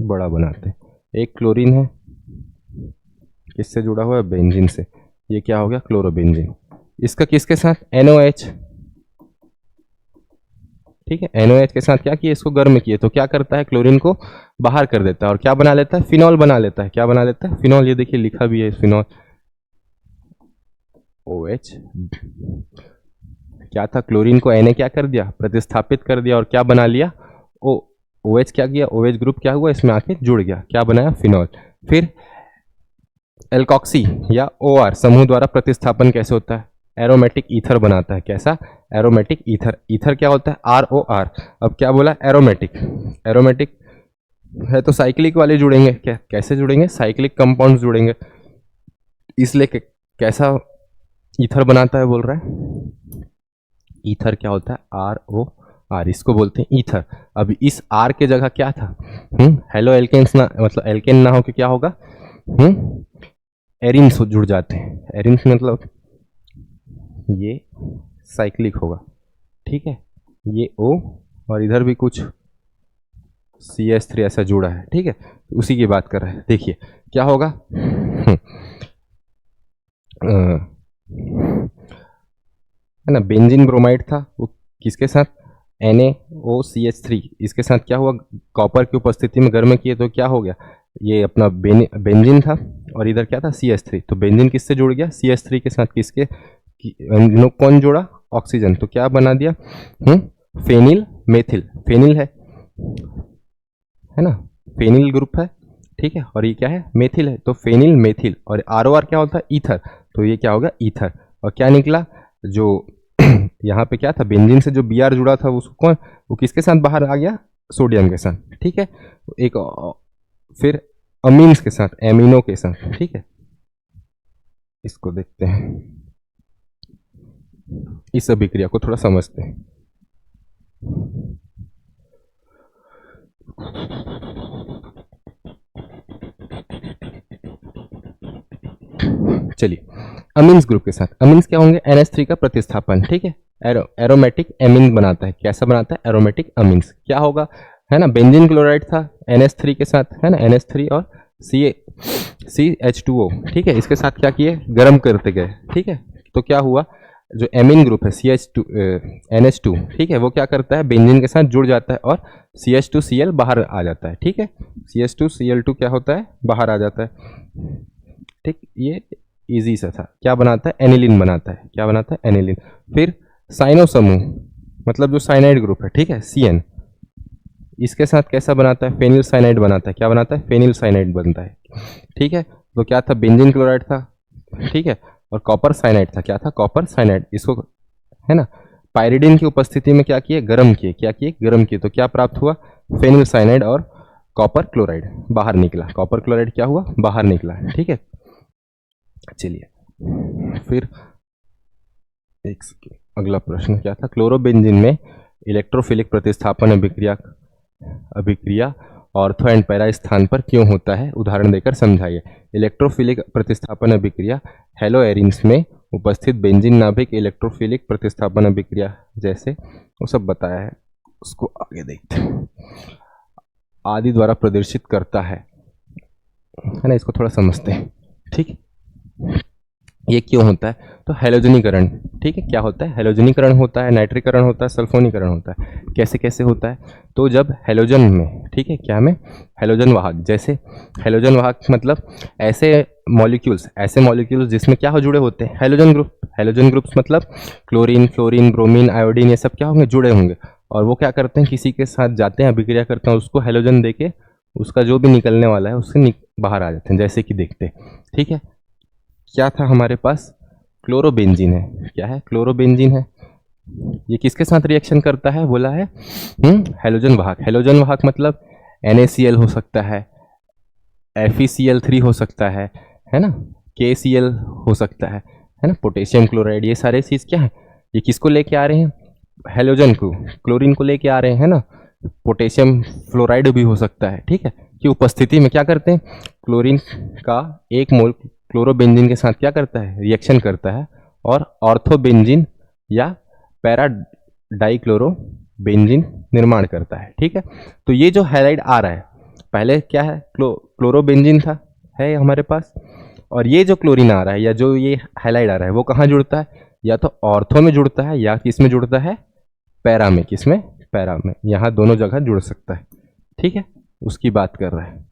बड़ा बनाते हैं, एक क्लोरीन है, किससे जुड़ा हुआ है, बेंजीन से, ये क्या हो गया, क्लोरोबेंजीन। इसका किसके साथ, NOH। ठीक है, NOH के साथ क्या किए, इसको गर्म किए, तो क्या करता है, क्लोरीन को बाहर कर देता है और क्या बना लेता है, फिनॉल बना लेता है। क्या बना लेता है, फिनॉल। ये देखिए लिखा भी है फिनॉल, OH। क्या था, क्लोरीन को Na क्या कर दिया, प्रतिस्थापित कर दिया और क्या बना लिया, OH क्या किया, OH ग्रुप क्या हुआ, इसमें आके जुड़ गया, क्या बनाया, फिनॉल। फिर एल्कोक्सी या OR समूह द्वारा प्रतिस्थापन कैसे होता है, एरोमेटिक ईथर बनाता है। कैसा, एरोमेटिक ईथर। ईथर क्या होता है, ROR। अब क्या बोला, एरोमेटिक। एरोमेटिक है तो साइक्लिक वाले जुड़ेंगे, क्या कैसे जुड़ेंगे, साइक्लिक कंपाउंड जुड़ेंगे, इसलिए कैसा ईथर बनाता है बोल रहा है। ईथर क्या होता है, ROR, इसको बोलते हैं ईथर। अब इस R के जगह क्या था, हेलो एल्केन्स ना, मतलब एल्केन ना हो के क्या होगा, एरिन्स जुड़ जाते हैं। एरिन्स मतलब ये साइक्लिक होगा। ठीक है, ये O और इधर भी कुछ CH3 ऐसा जुड़ा है। ठीक है, उसी की बात कर रहे हैं। देखिए क्या होगा, है ना, बेंजीन ब्रोमाइड था, वो किसके साथ, NaOCH3, इसके साथ क्या हुआ, कॉपर की उपस्थिति में गर्म किए तो क्या हो गया, ये अपना बेंजीन था और इधर क्या था, CH3। तो बेंजीन किससे जुड़ गया, CH3 के साथ, किसके, कौन जोड़ा, ऑक्सीजन, तो क्या बना दिया, फेनिल मेथिल। फेनिल है ना, फेनिल ग्रुप है। ठीक है, और ये क्या है, मेथिल है, तो फेनिल मेथिल, और ROR क्या होता है, ईथर, तो ये क्या होगा, ईथर। और क्या निकला, जो यहाँ पे क्या था, बेंजीन से जो Br जुड़ा था उसको कौन, वो किसके साथ बाहर आ गया, सोडियम के साथ, ठीक है। एक फिर अमीन्स के साथ, एमिनो के साथ, ठीक है। इसको देखते हैं, इस अभिक्रिया को थोड़ा समझते हैं। चलिए, अमीन्स ग्रुप के साथ, अमीन्स क्या होंगे, NH3 का प्रतिस्थापन, ठीक है, एरोमेटिक एमीन बनाता है, कैसा बनाता है, एरोमेटिक अमीन्स, क्या होगा, है ना, बेंजीन क्लोराइड था NH3 के साथ, है ना, NH3 और CH2O, ठीक है, इसके साथ क्या किए, गर्म करते गए, ठीक है, तो क्या हुआ, जो एमीन ग्रुप है NH2, ठीक है, वो क्या करता है, बेंजीन के साथ जुड़ जाता है और CH2Cl बाहर आ जाता है, ठीक है, CH2Cl2 क्या होता है, बाहर आ जाता है, ठीक, ये इजी सा था, क्या बनाता है, एनिलीन बनाता है, क्या बनाता है, एनिलीन। फिर साइनो समूह, मतलब जो साइनाइड ग्रुप है, ठीक है, CN, इसके साथ कैसा बनाता है, फेनिल साइनाइड बनाता है, क्या बनाता है, फेनिल साइनाइड बनता है, ठीक है, तो क्या था, बेंजीन क्लोराइड था, ठीक है, और कॉपर साइनाइड था, क्या था, कॉपर साइनाइड, इसको, है ना, पायरिडिन की उपस्थिति में क्या किए, गर्म किए, क्या किए, गर्म किए, तो क्या प्राप्त हुआ, फेनिल साइनाइड और कॉपर क्लोराइड बाहर निकला, कॉपर क्लोराइड क्या हुआ, बाहर निकला, ठीक है। चलिए, फिर एक सेकेंड, अगला प्रश्न क्या था, क्लोरोबेंजीन में इलेक्ट्रोफिलिक प्रतिस्थापन अभिक्रिया ऑर्थो एंड पैरा स्थान पर क्यों होता है, उदाहरण देकर समझाइए। इलेक्ट्रोफिलिक प्रतिस्थापन अभिक्रिया हेलो एरिन्स में उपस्थित बेंजीन नाभिक इलेक्ट्रोफिलिक प्रतिस्थापन अभिक्रिया जैसे वो सब बताया है, उसको आगे देखते हैं, आदि द्वारा प्रदर्शित करता है ना, इसको थोड़ा समझते हैं, ठीक, ये क्यों होता है, तो हेलोजनीकरण, ठीक है, क्या होता है, हेलोजनीकरण होता है, नाइट्रीकरण होता है, सल्फोनीकरण होता है, कैसे कैसे होता है, तो जब हेलोजन में, ठीक है, क्या में, हेलोजन वाहक, जैसे हेलोजन वाहक मतलब ऐसे मॉलिक्यूल्स जिसमें क्या हो जुड़े होते हैं, हेलोजन ग्रुप्स मतलब क्लोरीन, फ्लोरीन, ब्रोमीन, आयोडीन, ये सब क्या होंगे, जुड़े होंगे, और वो क्या करते हैं, किसी के साथ जाते हैं, अभिक्रिया करते हैं, उसको हेलोजन देके उसका जो भी निकलने वाला है उससे बाहर आ जाते हैं, जैसे कि देखते हैं, ठीक है। क्या था हमारे पास, क्लोरोबेंजीन है, क्या है, क्लोरोबेंजीन है, ये किसके साथ रिएक्शन करता है, बोला है हेलोजन वाहक मतलब NaCl हो सकता है, FeCl3 हो सकता है ना, KCl हो सकता है ना, पोटेशियम क्लोराइड, ये सारे चीज क्या है, ये किसको लेके आ रहे हैं, हेलोजन को, क्लोरीन को लेके आ रहे हैं ना, पोटेशियम फ्लोराइड भी हो सकता है, ठीक है, की उपस्थिति में क्या करते हैं, क्लोरीन का एक मोल क्लोरोबेंजीन के साथ क्या करता है, रिएक्शन करता है और ऑर्थोबेंजीन या पैरा डाइक्लोरोबेंजीन निर्माण करता है, ठीक है। तो ये जो हैलाइड आ रहा है, पहले क्या है, क्लोरोबेंजीन था, है हमारे पास, और ये जो क्लोरीन आ रहा है या जो ये हैलाइड आ रहा है वो कहाँ जुड़ता है, या तो ऑर्थो में जुड़ता है या किस में जुड़ता है, पैरा में, किसमें, पैरा में, यहाँ दोनों जगह जुड़ सकता है, ठीक है, उसकी बात कर रहा है।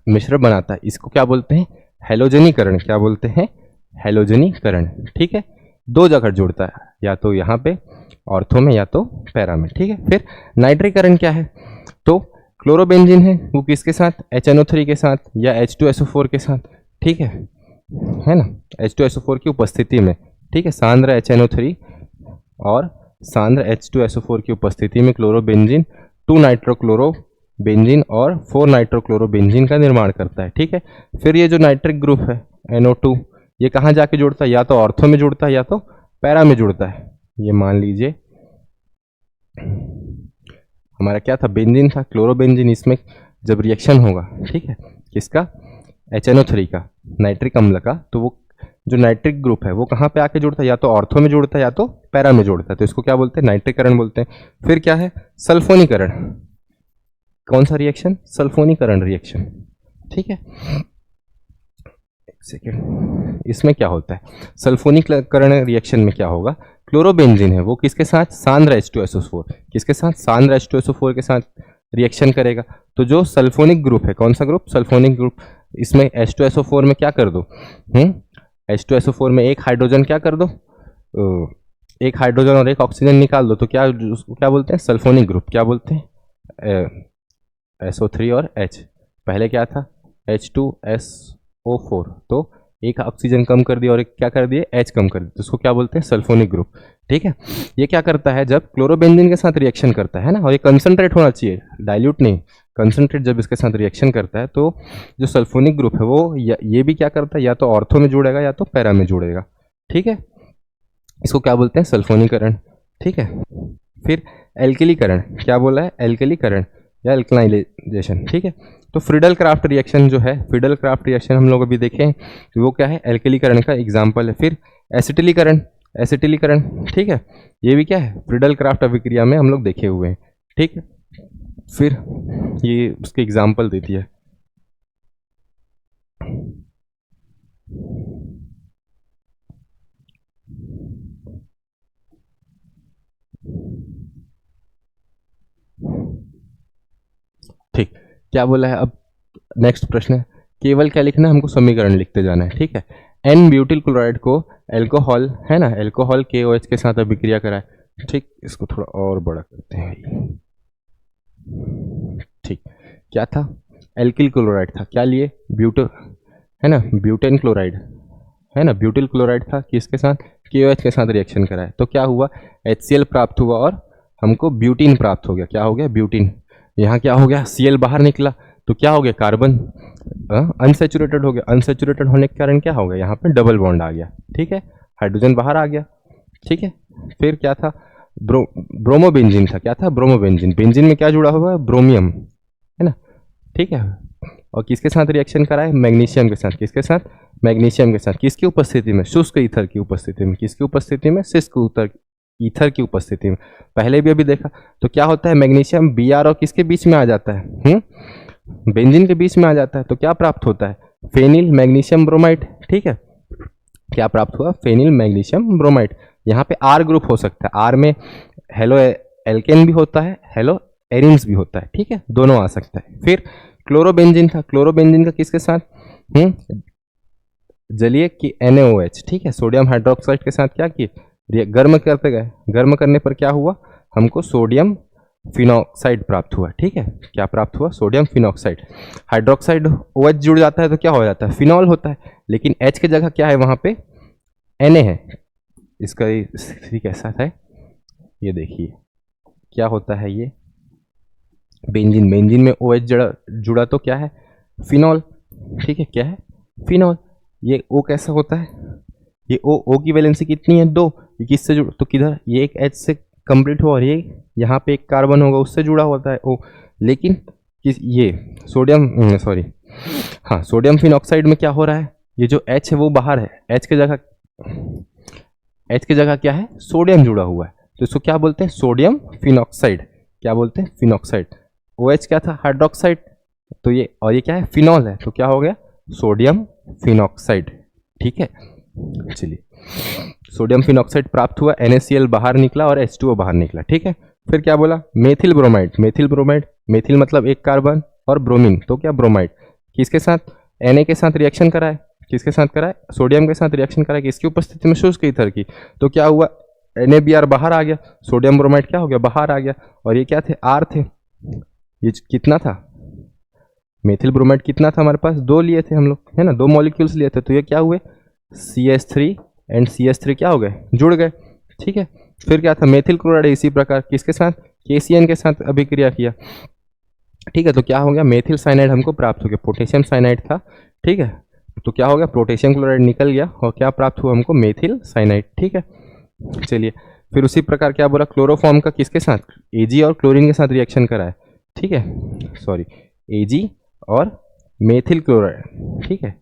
मिश्रण बनाता है, इसको क्या बोलते हैं, हेलोजनीकरण, क्या बोलते हैं, हेलोजनीकरण, ठीक है, दो जगह जुड़ता है, या तो यहाँ पे ऑर्थो में या तो पैरा में, ठीक है। फिर नाइट्रीकरण क्या है, तो क्लोरोबेंजीन है वो किसके साथ, HNO3 के साथ या H2SO4 के साथ, ठीक है ना, H2SO4 की उपस्थिति में, ठीक है, सांद्र HNO3 और सांद्र H2SO4 की उपस्थिति में क्लोरोबेंजीन 2 नाइट्रोक्लोरोबेंजीन और 4 नाइट्रोक्लोरोबेंजीन का निर्माण करता है, ठीक है। फिर ये जो नाइट्रिक ग्रुप है NO2, ये कहाँ जाके जुड़ता है, या तो ऑर्थो में जुड़ता है या तो पैरा में जुड़ता है। ये मान लीजिए हमारा क्या था, बेंजीन था, क्लोरोबेंजीन, इसमें जब रिएक्शन होगा, ठीक है, किसका, HNO3 का, नाइट्रिक अम्ल का, तो वो जो नाइट्रिक ग्रुप है वो कहाँ पे आके जुड़ता है, या तो ऑर्थो में जुड़ता है या तो पैरा में जुड़ता है, तो इसको क्या बोलते हैं, नाइट्रीकरण बोलते हैं। फिर क्या है, सल्फोनीकरण, कौन सा रिएक्शन, सल्फोनीकरण रिएक्शन, ठीक है। एक सेकेंड, इसमें क्या होता है, सल्फोनीकरण रिएक्शन में क्या होगा, क्लोरोबेंजीन है वो किसके साथ, सांद्र H2SO4, किसके साथ, सांद्र H2SO4 के साथ रिएक्शन करेगा, तो जो सल्फोनिक ग्रुप है, कौन सा ग्रुप, सल्फोनिक ग्रुप, इसमें H2SO4 में क्या कर दो, H2SO4 में एक हाइड्रोजन क्या कर दो, एक हाइड्रोजन और एक ऑक्सीजन निकाल दो, तो क्या, उसको क्या बोलते हैं, सल्फोनिक ग्रुप, क्या बोलते हैं, SO3 और H, पहले क्या था H2SO4, तो एक ऑक्सीजन कम कर दिया और एक क्या कर दिए H कम कर दिया, तो उसको क्या बोलते हैं सल्फोनिक ग्रुप। ठीक है, ये क्या करता है जब क्लोरोबेंजीन के साथ रिएक्शन करता है ना, और ये कंसंट्रेट होना चाहिए, डाइल्यूट नहीं, कंसंट्रेट जब इसके साथ रिएक्शन करता है तो जो सल्फोनिक ग्रुप है वो ये भी क्या करता है, या तो ऑर्थो में जुड़ेगा या तो पैरा में जुड़ेगा। ठीक है, इसको क्या बोलते हैं सल्फोनीकरण। ठीक है, फिर एल्किलीकरण, क्या बोला है एल्किलीकरण या एल्कलाइजेशन। ठीक है, तो फ्रीडल क्राफ्ट रिएक्शन जो है, फ्रीडल क्राफ्ट रिएक्शन हम लोग अभी देखें कि वो क्या है एल्किलीकरण का एग्जाम्पल है। फिर एसिटिलीकरण, एसिटिलीकरण, ठीक है, ये भी क्या है फ्रीडल क्राफ्ट अभिक्रिया में हम लोग देखे हुए हैं। ठीक है, फिर ये उसके एग्जाम्पल देती है। ठीक, क्या बोला है अब नेक्स्ट प्रश्न है, केवल क्या लिखना है हमको समीकरण लिखते जाना है। ठीक है, एन ब्यूटिल क्लोराइड को एल्कोहल है ना, एल्कोहल KOH के साथ अभिक्रिया कराए। ठीक, इसको थोड़ा और बड़ा करते हैं। ठीक, क्या था एल्किल क्लोराइड था, क्या लिए ब्यूटो है ना, ब्यूटेन क्लोराइड है ना, ब्यूटिल क्लोराइड था, किसके साथ KOH के साथ रिएक्शन कराए, तो क्या हुआ HCl प्राप्त हुआ और हमको ब्यूटीन प्राप्त हो गया। क्या हो गया ब्यूटीन, यहाँ क्या हो गया Cl बाहर निकला तो क्या हो गया कार्बन अनसेचुरेटेड हो गया, अनसेचुरेटेड होने के कारण क्या हो गया यहाँ पे डबल बॉन्ड आ गया। ठीक है, हाइड्रोजन बाहर आ गया। ठीक है, फिर क्या था ब्रोमोबेंजीन था, क्या था ब्रोमोबेंजीन, बेंजीन में क्या जुड़ा हुआ है ब्रोमियम है ना। ठीक है, और किसके साथ रिएक्शन कराए मैग्नीशियम के साथ, किसके साथ मैग्नीशियम के साथ, किसकी उपस्थिति में शुष्क ईथर की उपस्थिति में, किसकी उपस्थिति में शुष्क ईथर की उपस्थिति में। पहले भी अभी देखा तो क्या होता है मैग्नीशियम Br और किसके बीच में आ जाता है बेंजीन के बीच में आ जाता है, तो क्या प्राप्त होता है फेनिल मैग्नीशियम ब्रोमाइड। ठीक है, क्या प्राप्त हुआ फेनिल मैग्नीशियम ब्रोमाइड। यहाँ पे R ग्रुप हो सकता है, R में हेलो एल्केन भी होता है, हेलो एरिन्स भी होता है। ठीक है, दोनों आ सकता है। फिर क्लोरोबेंजीन था, क्लोरोबेंजीन का किसके साथ जलीय की NaOH। ठीक है, सोडियम हाइड्रोक्साइड के साथ क्या किए गर्म करते गए, गर्म करने पर क्या हुआ हमको सोडियम फिनॉक्साइड प्राप्त हुआ। ठीक है, क्या प्राप्त हुआ सोडियम फिनॉक्साइड। हाइड्रोक्साइड OH जुड़ जाता है तो क्या हो जाता है फिनॉल होता है, लेकिन H की जगह क्या है वहां पे Na है। इसका स्थिति कैसा है ये देखिए, क्या होता है ये बेंजीन, बेंजीन में OH जुड़ा तो क्या है फिनॉल। ठीक है, क्या है फिनॉल। ये O कैसा होता है, ये O की वैलेंसी कितनी है 2, ये किससे जुड़ा तो किधर ये एक H से कंप्लीट हुआ और ये यहाँ पे एक कार्बन होगा उससे जुड़ा होता है O, लेकिन किस ये सोडियम सॉरी हाँ सोडियम फिनॉक्साइड में क्या हो रहा है ये जो H है वो बाहर है, H की जगह क्या है सोडियम जुड़ा हुआ है, तो इसको क्या बोलते हैं सोडियम फिनॉक्साइड। क्या बोलते हैं फिनॉक्साइड। OH क्या था हाइड्रोक्साइड, तो ये और ये क्या है फिनॉल है, तो क्या हो गया सोडियम फिनॉक्साइड। ठीक है, चलिए सोडियम फिनॉक्साइड प्राप्त हुआ, NaCl बाहर निकला और H2O बाहर निकला। ठीक है, फिर क्या बोला methyl bromide, methyl bromide, methyl मतलब एक कार्बन और ब्रोमीन तो क्या ब्रोमाइड, किसके साथ Na के साथ रिएक्शन कराए, किसके साथ कराए सोडियम के साथ रिएक्शन कराए, किसकी उपस्थिति में शुष्क ईथर की, तो क्या हुआ NaBr बाहर आ गया, सोडियम ब्रोमाइड क्या हो गया बाहर आ गया, और ये क्या थे R थे, ये कितना था मेथिल ब्रोमाइड कितना था हमारे पास 2 लिए थे हम लोग है ना, 2 मॉलिक्यूल्स लिए थे, तो ये क्या हुए CH3 एंड CH3 क्या हो गए जुड़ गए। ठीक है, फिर क्या था मेथिल क्लोराइड इसी प्रकार किसके साथ KCN के साथ अभिक्रिया किया। ठीक है, तो क्या हो गया मेथिल साइनाइड हमको प्राप्त हो गया, पोटेशियम साइनाइड था। ठीक है, तो क्या हो गया पोटेशियम क्लोराइड निकल गया और क्या प्राप्त हुआ हमको मेथिल साइनाइड। ठीक है, चलिए फिर उसी प्रकार क्या बोला क्लोरोफॉर्म का किसके साथ Ag और क्लोरीन के साथ रिएक्शन कराए। ठीक है, सॉरी Ag और मेथिल क्लोराइड। ठीक है,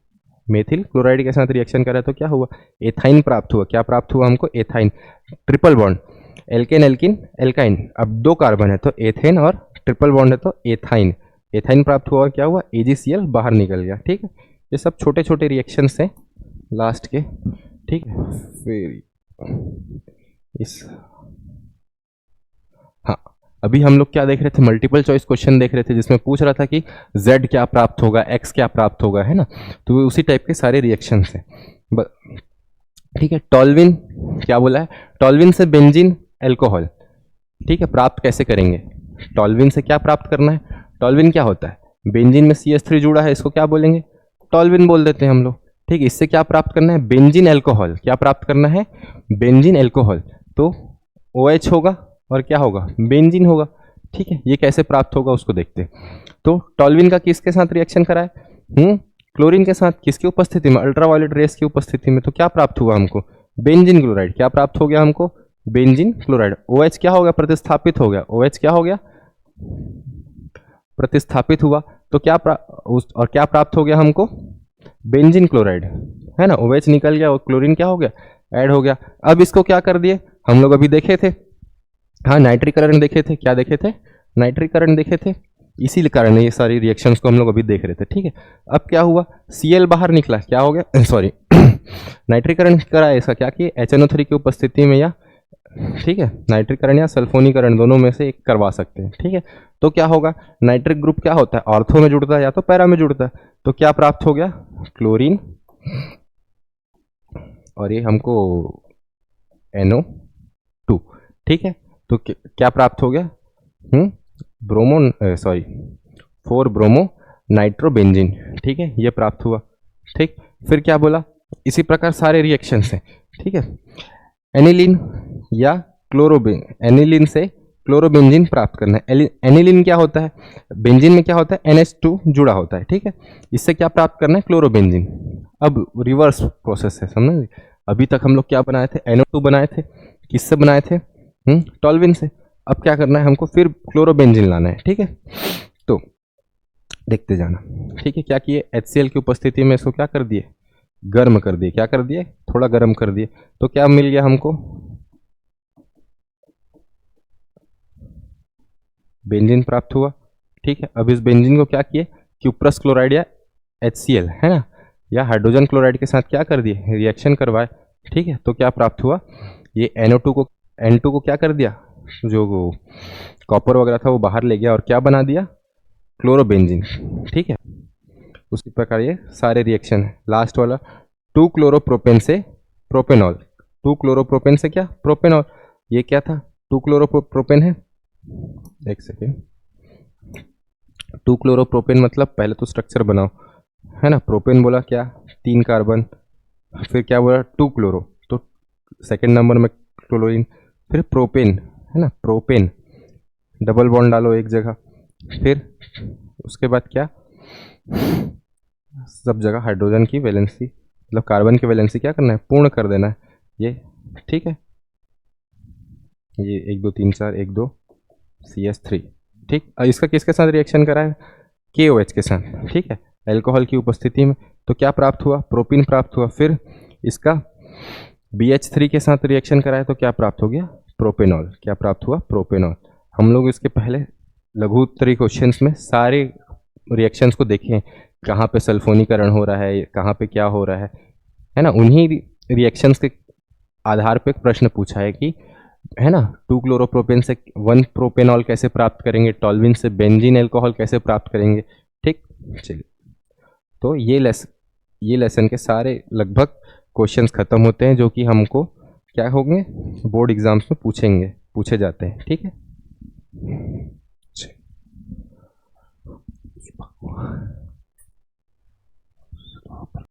मेथिल क्लोराइड के साथ रिएक्शन करा तो क्या हुआ एथाइन प्राप्त हुआ। क्या प्राप्त हुआ हमको ethyne, triple bond alkane alkene alkyne, अब 2 कार्बन है तो एथेन और ट्रिपल बॉन्ड है तो एथाइन, एथाइन प्राप्त हुआ, क्या हुआ AgCl बाहर निकल गया। ठीक है, ये सब छोटे छोटे रिएक्शन हैं लास्ट के। ठीक है, फिर इस हाँ अभी हम लोग क्या देख रहे थे मल्टीपल चॉइस क्वेश्चन देख रहे थे जिसमें पूछ रहा था कि Z क्या प्राप्त होगा X क्या प्राप्त होगा है ना, तो उसी टाइप के सारे रिएक्शंस हैं। ठीक है, टॉल्विन क्या बोला है टॉल्विन से बेंजीन एल्कोहल। ठीक है, प्राप्त कैसे करेंगे टॉल्विन से क्या प्राप्त करना है, टॉल्विन क्या होता है बेंजीन में CH3 जुड़ा है, इसको क्या बोलेंगे, टॉल्विन बोल देते हैं हम लोग। ठीक, इससे क्या प्राप्त करना है, बेंजीन अल्कोहल। क्या प्राप्त करना है, बेंजीन अल्कोहल। तो OH होगा और क्या होगा, बेंजीन होगा। ठीक है, ये कैसे प्राप्त होगा उसको देखते हैं। तो टॉल्विन का किसके साथ रिएक्शन कराए, क्लोरीन के साथ, किसकी उपस्थिति में, अल्ट्रावायलेट रेस की उपस्थिति में। तो क्या प्राप्त हुआ हमको, बेंजीन क्लोराइड। क्या प्राप्त हो गया हमको, बेंजीन क्लोराइड। OH क्या हो गया, प्रतिस्थापित हो गया। OH क्या हो गया, प्रतिस्थापित हुआ। तो क्या और क्या प्राप्त हो गया हमको, बेंजीन क्लोराइड, है ना। OH निकल गया और क्लोरीन क्या हो गया, ऐड हो गया। अब इसको क्या कर दिए, हम लोग अभी देखे थे, हाँ नाइट्रिकरण देखे थे। क्या देखे थे, नाइट्रिकरण देखे थे। इसी कारण ये सारी रिएक्शंस को हम लोग अभी देख रहे थे। ठीक है, अब क्या हुआ, Cl बाहर निकला, क्या हो गया, सॉरी नाइट्रिकरण करा इसका, क्या किया, HNO3 की उपस्थिति में, या ठीक है नाइट्रिकरण या सल्फोनीकरण दोनों में से एक करवा सकते हैं। ठीक है, तो क्या होगा, नाइट्रिक ग्रुप क्या होता है, ऑर्थो में जुड़ता है या तो पैरा में जुड़ता है। तो क्या प्राप्त हो गया, क्लोरीन, और ये हमको NO2। ठीक है, तो क्या प्राप्त हो गया, ब्रोमो सॉरी 4 ब्रोमो नाइट्रोबेंजीन। ठीक है, ये प्राप्त हुआ। ठीक, फिर क्या बोला, इसी प्रकार सारे रिएक्शंस हैं। ठीक है, एनिलीन या क्लोरोबेन, एनिलीन से क्लोरोबेंजीन प्राप्त करना है। एनिलीन क्या होता है, बेंजीन में क्या होता है, NH2 जुड़ा होता है। ठीक है, इससे क्या प्राप्त करना है, क्लोरोबेंजीन। अब रिवर्स प्रोसेस है, समझे। अभी तक हम लोग क्या बनाए थे, NO2 बनाए थे, किससे बनाए थे, टॉल्विन से। अब क्या करना है हमको, फिर क्लोरोबेंजीन लाना है। ठीक है, तो देखते जाना। ठीक है, क्या किए, HCl की उपस्थिति में इसको क्या कर दिए, गर्म कर दिए। क्या कर दिए, थोड़ा गर्म कर दिए। तो क्या मिल गया हमको, बेंजीन प्राप्त हुआ। ठीक है, अब इस बेंजीन को क्या किए, क्यूप्रस क्लोराइड या HCl, है ना, या हाइड्रोजन क्लोराइड के साथ क्या कर दिए, रिएक्शन करवाए। ठीक है, तो क्या प्राप्त हुआ, ये NO2 को, N2 को क्या कर दिया, जो कॉपर वगैरह था वो बाहर ले गया और क्या बना दिया, क्लोरोबेंजीन। ठीक है, उसी प्रकार ये सारे रिएक्शन है। लास्ट वाला 2 क्लोरोप्रोपेन से प्रोपेनॉल, 2 क्लोरोप्रोपेन से क्या, प्रोपेनॉल। ये क्या था, 2 क्लोरोप्रोपेन है, एक सेकेंड, 2 क्लोरोप्रोपेन मतलब पहले तो स्ट्रक्चर बनाओ, है ना। प्रोपेन बोला क्या, 3 कार्बन, फिर क्या बोला 2 क्लोरो, तो सेकेंड नंबर में क्लोरीन, फिर प्रोपेन, है ना, प्रोपेन, डबल बॉन्ड डालो एक जगह, फिर उसके बाद क्या, सब जगह हाइड्रोजन की वैलेंसी, मतलब कार्बन की वैलेंसी क्या करना है, पूर्ण कर देना है ये। ठीक है, ये 1 2 3 4 1 2 CH3। ठीक, इसका किसके साथ रिएक्शन करा है, KOH के साथ। ठीक है, अल्कोहल की उपस्थिति में। तो क्या प्राप्त हुआ, प्रोपीन प्राप्त हुआ। फिर इसका BH3 के साथ रिएक्शन करा है तो क्या प्राप्त हो गया, प्रोपेनॉल। क्या प्राप्त हुआ, प्रोपेनॉल। हम लोग इसके पहले लघु उत्तरी क्वेश्चंस में सारे रिएक्शंस को देखें, कहाँ पे सल्फोनीकरण हो रहा है, कहाँ पे क्या हो रहा है ना। उन्हीं रिएक्शंस के आधार पे प्रश्न पूछा है कि, है ना, 2 क्लोरोप्रोपेन से 1 प्रोपेनॉल कैसे प्राप्त करेंगे, टॉल्विन से बेंजीन अल्कोहल कैसे प्राप्त करेंगे। ठीक, चलिए, तो ये लेसन के सारे लगभग क्वेश्चंस खत्म होते हैं जो कि हमको क्या होंगे, बोर्ड एग्जाम्स में पूछे जाते हैं। ठीक है,